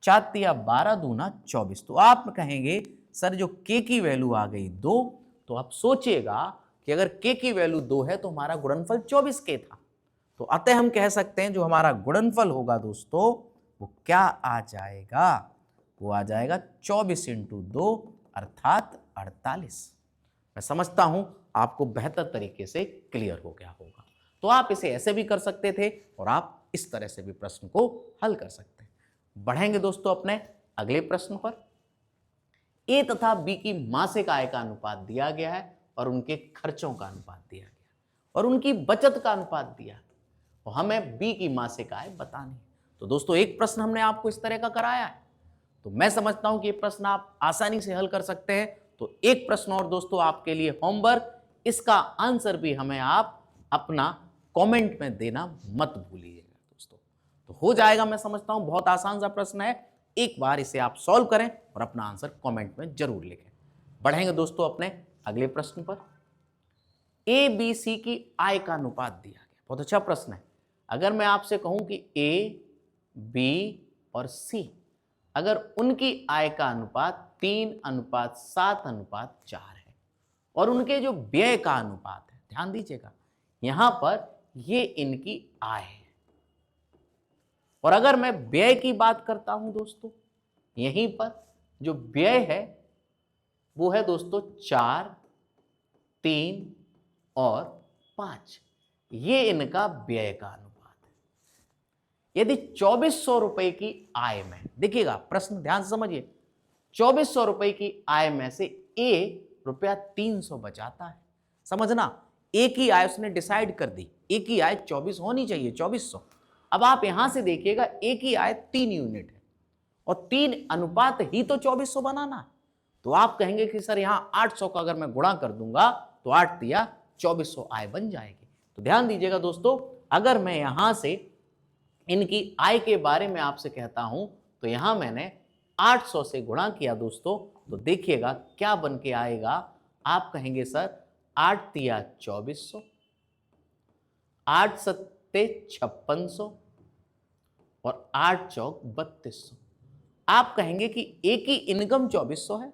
4 तिया 12 दूना 24। तो आप कहेंगे सर जो k की वैल्यू आ गई 2, तो आप सोचिएगा कि अगर k की वैल्यू 2 है तो हमारा गुणनफल 24k था। तो अतः हम कह सकते हैं जो हमारा गुणनफल होगा दोस्तों वो क्या आ जाएगा? वो आ जाएगा 24 इंटू 2 अर्थात 48। मैं समझता हूं आपको बेहतर तरीके से क्लियर हो गया होगा। तो आप इसे ऐसे भी कर सकते थे और आप इस तरह से भी प्रश्न को हल कर सकते हैं। बढ़ेंगे दोस्तों अपने अगले प्रश्न पर। ए तथा बी की मासिक आय का अनुपात दिया गया है और उनके खर्चों का अनुपात दिया गया और उनकी बचत का अनुपात दिया है, और हमें बी की मासिक आय बतानी है। तो दोस्तों एक प्रश्न हमने आपको इस तरह का कराया है, तो मैं समझता हूं कि ये प्रश्न आप आसानी से हल कर सकते हैं। तो एक प्रश्न और दोस्तों आपके लिए होमवर्क, इसका आंसर भी हमें आप अपना कमेंट में देना मत भूलिएगा दोस्तों। तो हो जाएगा, मैं समझता हूं बहुत आसान सा प्रश्न है। एक बार इसे आप सॉल्व करें और अपना आंसर कमेंट में जरूर लिखें। बढ़ेंगे दोस्तों अपने अगले प्रश्न पर। ए बी सी की आय का अनुपात दिया गया, बहुत अच्छा प्रश्न है। अगर मैं आपसे कहूं कि ए बी और सी, अगर उनकी आय का अनुपात 3:7:4 है और उनके जो व्यय का अनुपात है, ध्यान दीजिएगा यहां पर ये इनकी आय है, और अगर मैं व्यय की बात करता हूं दोस्तों, यहीं पर जो व्यय है वो है दोस्तों 4, 3 और 5। ये इनका व्यय का अनुपात है। यदि 2400 रुपए की आय में, देखिएगा प्रश्न ध्यान से समझिए, 2400 रुपए की आय में से ए रुपया 300 बचाता है। समझना, ए की आय उसने डिसाइड कर दी, ए की आय 24 होनी चाहिए, 2400। अब आप यहां से देखिएगा ए की आय 3 यूनिट है और 3 अनुपात ही तो 2400 बनाना है। तो आप कहेंगे कि सर यहां 800 का अगर मैं गुणा कर दूंगा तो 8 तिया 2400 आय बन जाएगी। तो ध्यान दीजिएगा दोस्तों, अगर मैं यहां से इनकी आय के बारे में आपसे कहता हूं तो यहां मैंने 800 से गुणा किया दोस्तों, तो देखिएगा क्या बन के आएगा। आप कहेंगे सर 8 तिया 2400, 8 सत्ते 5600 और 8 चौक 3200। आप कहेंगे कि ए की इनकम 2400 है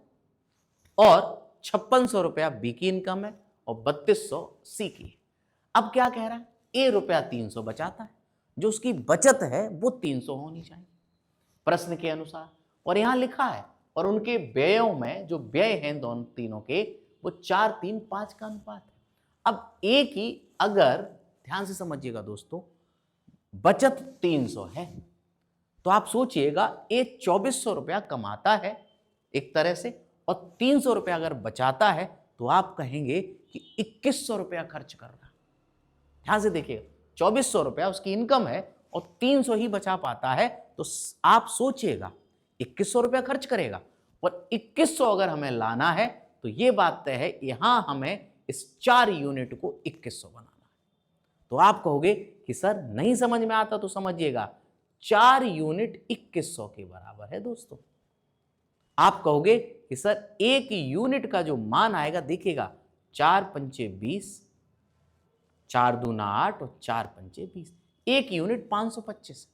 और 5600 रुपया बी की इनकम है और 3200 सी की। अब क्या कह रहा है, ए रुपया 300 बचाता है, जो उसकी बचत है वो 300 होनी चाहिए प्रश्न के अनुसार, और यहां लिखा है, और उनके व्ययों में जो व्यय हैं दोनों तीनों के वो 4 3 5 का अनुपात है। अब ए की, अगर ध्यान से समझिएगा दोस्तों, बचत 300 है तो आप सोचिएगा ए 2400 रुपया कमाता है एक तरह से, और 300 रुपया अगर बचाता है तो आप कहेंगे कि 2100 रुपया खर्च कर रहा है। ध्यान से देखिएगा, 2400 रुपया उसकी इनकम है और 300 ही बचा पाता है, तो आप सोचिएगा 2100 रुपया खर्च करेगा, और 2100 अगर हमें लाना है तो यह बात तय है, यहां हमें इस 4 यूनिट को 2100 बनाना है। तो आप कहोगे कि सर नहीं समझ में आता, तो समझिएगा 4 यूनिट 2100 के बराबर है दोस्तों। आप कहोगे कि सर एक यूनिट का जो मान आएगा, देखिएगा 4 पंचे 20, 4 दूना 8 और 4 पंचे 20, एक यूनिट 525।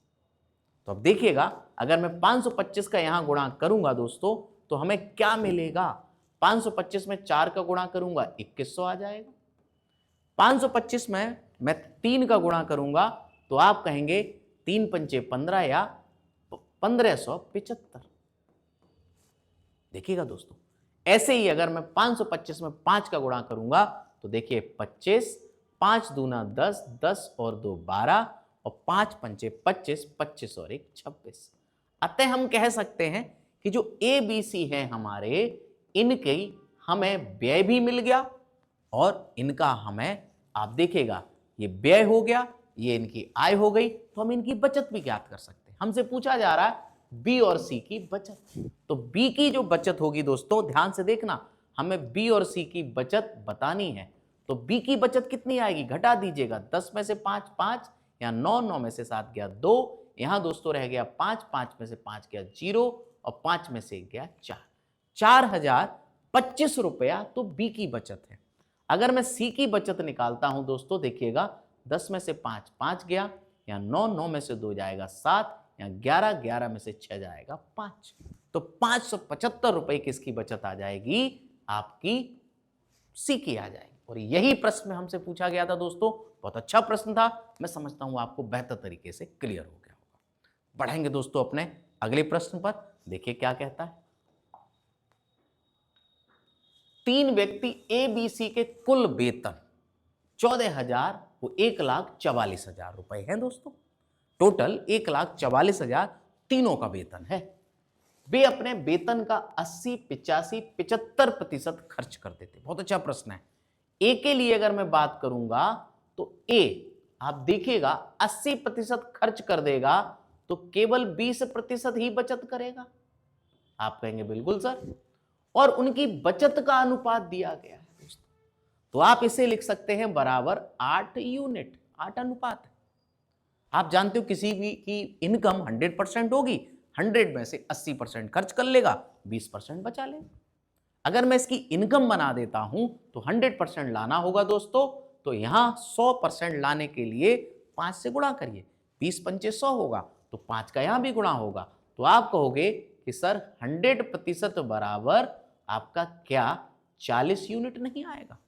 तो अब देखिएगा, अगर मैं 525 का यहां गुणा करूंगा दोस्तों तो हमें क्या मिलेगा, 525 में 4 का गुणा करूंगा 2100 आ जाएगा। 525 में मैं 3 का गुणा करूंगा तो आप कहेंगे 3 पंचे 15 या 1575। देखिएगा दोस्तों, ऐसे ही अगर मैं 525 में 5 का गुणा करूंगा तो देखिए 25, 5 दूना 10, 10 और 2 12 और 5 पंचे 25, 25 और 1 26। अतः हम कह सकते हैं कि जो ए बी सी है हमारे, इनके हमें व्यय भी मिल गया और इनका हमें, आप देखिएगा ये व्यय हो गया, ये इनकी आय हो गई, तो हम इनकी बचत भी ज्ञात कर सकते हैं। हमसे पूछा जा रहा है बी और सी की बचत, तो बी की जो बचत होगी दोस्तों, ध्यान से देखना, हमें बी और सी की बचत बतानी है। तो बी की बचत कितनी आएगी, घटा दीजिएगा, 10 में से 5 5, यहाँ 9, 9 में से 7 गया 2, यहाँ दोस्तों रह गया 5, 5 में से 5 गया 0 और 5 में से गया 4, 4025 रुपया तो बी की बचत है। अगर मैं सी की बचत निकालता हूं दोस्तों, देखिएगा 10 में से 5 5 गया, यहाँ 9, 9 में से 2 जाएगा 7, यहाँ 11, 11 में से 6 जाएगा 5, तो 575 रुपए किसकी बचत आ जाएगी, आपकी सी की आ जाएगी। और यही प्रश्न में हमसे पूछा गया था दोस्तों, बहुत अच्छा प्रश्न था, मैं समझता हूं आपको बेहतर तरीके से क्लियर हो गया होगा। बढ़ेंगे दोस्तों अपने अगले प्रश्न पर, देखिए क्या कहता है। 3 व्यक्ति ए बी सी के कुल वेतन 14,000 वो 1,44,000 रुपए है दोस्तों, टोटल 1,44,000 तीनों का वेतन है। वे अपने वेतन का 80, 85, 75% खर्च कर देते। बहुत अच्छा प्रश्न है। ए के लिए अगर मैं बात करूंगा तो ए, आप देखिएगा 80% खर्च कर देगा तो केवल 20% ही बचत करेगा। आप कहेंगे बिल्कुल सर, और उनकी बचत का अनुपात दिया गया है दोस्तों, तो आप इसे लिख सकते हैं बराबर 8 यूनिट, 8 अनुपात है। आप जानते हो किसी भी की इनकम 100% होगी, 100 में से 80% खर्च कर लेगा, 20% बचा लेगा। अगर मैं इसकी इनकम बना देता हूं तो 100% लाना होगा दोस्तों, तो यहां 100% लाने के लिए 5 से गुणा करिए, 20 पंचे 100 होगा, तो 5 का यहां भी गुणा होगा, तो आप कहोगे कि सर 100% बराबर आपका क्या 40 यूनिट नहीं आएगा।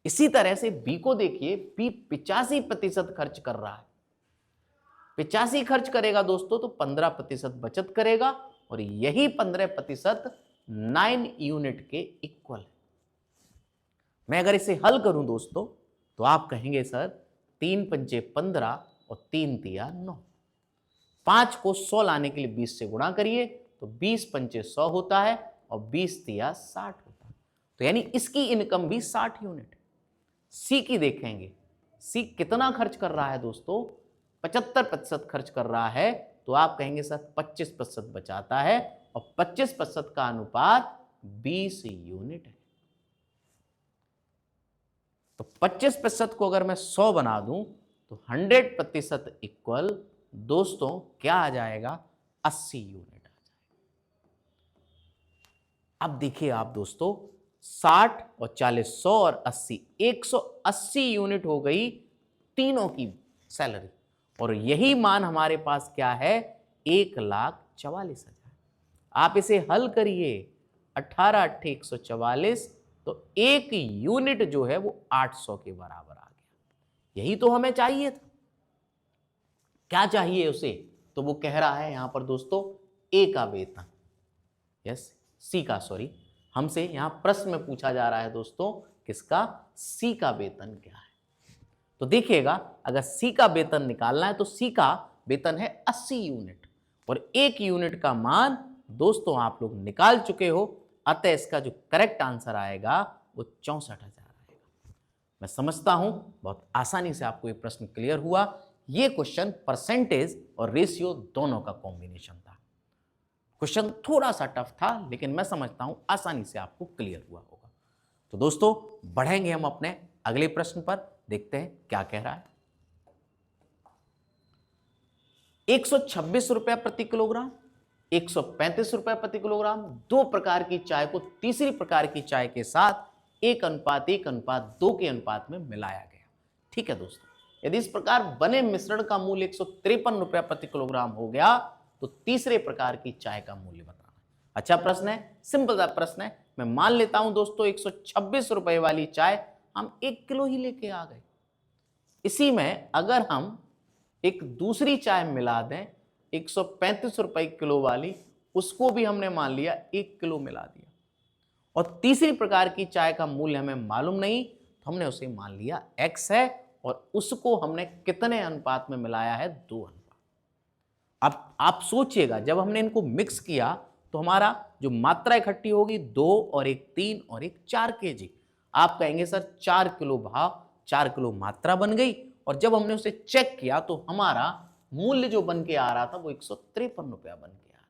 इसी तरह से बी को देखिए, बी 85% खर्च कर रहा है, 85 खर्च करेगा दोस्तों तो 15% बचत करेगा, और यही 15% 9 यूनिट के इक्वल है। मैं अगर इसे हल करूं दोस्तों तो आप कहेंगे सर 3 पंचे 15 और 3 तिया 9, 5 को 100 लाने के लिए 20 से गुणा करिए तो 20 पंचे 100 होता है और 20 तिया 60 होता है, तो यानी इसकी इनकम भी 60 यूनिट। सी की देखेंगे, सी कितना खर्च कर रहा है दोस्तों, 75% खर्च कर रहा है, तो आप कहेंगे सर 25% बचाता है, और 25% का अनुपात 20 यूनिट है। तो 25% को अगर मैं 100 बना दूं तो 100% इक्वल दोस्तों क्या आ जाएगा, 80 यूनिट आ जाएगा। अब देखिए आप दोस्तों, 60 और 40 100 और 80 180 यूनिट हो गई तीनों की सैलरी। और यही मान हमारे पास क्या है, 1,44,000। आप इसे हल करिए, 18 8 144, तो एक यूनिट जो है वो 800 के बराबर आ गया। यही तो हमें चाहिए था। क्या चाहिए उसे, तो वो कह रहा है यहां पर दोस्तों ए का वेतन, यस सी का, सॉरी, हमसे यहां प्रश्न में पूछा जा रहा है दोस्तों किसका, सी का वेतन क्या है। तो देखिएगा, अगर सी का वेतन निकालना है तो सी का वेतन है 80 यूनिट और एक यूनिट का मान दोस्तों आप लोग निकाल चुके हो, अतः इसका जो करेक्ट आंसर आएगा वो 64,000 आएगा। मैं समझता हूं बहुत आसानी से आपको ये प्रश्न क्लियर हुआ। ये क्वेश्चन परसेंटेज और रेशियो दोनों का कॉम्बिनेशन था। क्वेश्चन थोड़ा सा टफ था, लेकिन मैं समझता हूं आसानी से आपको क्लियर हुआ होगा। तो दोस्तों बढ़ेंगे हम अपने अगले प्रश्न पर, देखते हैं क्या कह रहा है। 126 रुपए प्रति किलोग्राम, 135 रुपए प्रति किलोग्राम, दो प्रकार की चाय को तीसरी प्रकार की चाय के साथ 1:1:2 के अनुपात में मिलाया गया। ठीक है दोस्तों, यदि इस प्रकार बने मिश्रण का मूल्य 153 रुपया प्रति किलोग्राम हो गया तो तीसरे प्रकार की चाय का मूल्य बताना। अच्छा प्रश्न है, सिंपल सा प्रश्न है। मैं मान लेता हूं दोस्तों 126 रुपए वाली चाय हम 1 किलो ही लेके आ गए। इसी में अगर हम एक दूसरी चाय मिला दें 135 रुपए किलो वाली, उसको भी हमने मान लिया 1 किलो मिला दिया, और तीसरी प्रकार की चाय का मूल्य हमें मालूम नहीं, तो हमने उसे मान लिया x है, और उसको हमने कितने अनुपात में मिलाया है, 2 अनुपात। अब आप सोचिएगा, जब हमने इनको मिक्स किया तो हमारा जो मात्रा इकट्ठी होगी 2 और 1 3 और 1 4 kg। आप कहेंगे सर 4 किलो भाव, 4 किलो मात्रा बन गई, और जब हमने उसे चेक किया तो हमारा मूल्य जो बन के आ रहा था वो 153 रुपया बन के आ रहा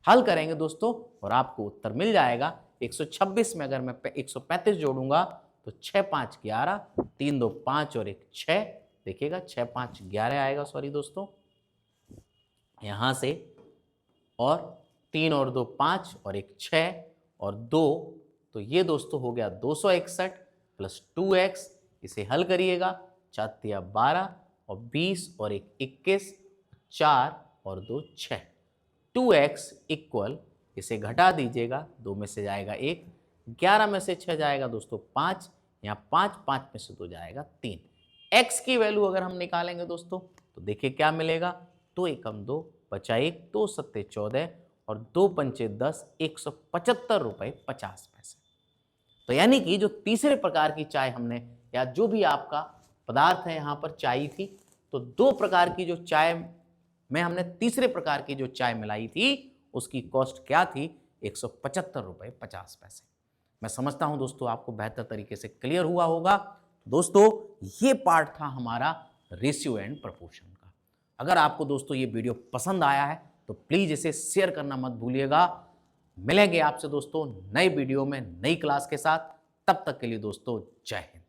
था। हल करेंगे दोस्तों और आपको उत्तर मिल जाएगा। 126 में अगर मैं 135 जोड़ूंगा तो 6 5 11, 3 2 5 और 1 6, देखिएगा 6 5 11 आएगा, सॉरी दोस्तों, यहां से, और 3 और 2 5 और 1 6 और 2, तो ये दोस्तों हो गया 261 प्लस 2x। इसे हल करिएगा, 4 12 और 20 और 1 21, 4 और 2 6, 2x इक्वल, इसे घटा दीजिएगा, 2 में से जाएगा 1, 11 में से 6 जाएगा दोस्तों 5, यहाँ 5 5 में से 2 जाएगा 3। x की वैल्यू अगर हम निकालेंगे दोस्तों तो देखिए क्या मिलेगा, 2 एकम 2 बचा 1, 2 सत्ते 14 और 2 पंचे 10, 175 रुपये 50 पैसे। तो यानी कि जो तीसरे प्रकार की चाय हमने, या जो भी आपका पदार्थ है यहाँ पर चाय थी, तो दो प्रकार की जो चाय में हमने तीसरे प्रकार की जो चाय मिलाई थी उसकी कॉस्ट क्या थी, 175 रुपये 50 पैसे। मैं समझता हूं दोस्तों आपको बेहतर तरीके से क्लियर हुआ होगा। दोस्तों ये पार्ट था हमारा रेशियो एंड प्रपोर्शन का। अगर आपको दोस्तों ये वीडियो पसंद आया है तो प्लीज़ इसे शेयर करना मत भूलिएगा। मिलेंगे आपसे दोस्तों नए वीडियो में नई क्लास के साथ, तब तक के लिए दोस्तों जय हिंद।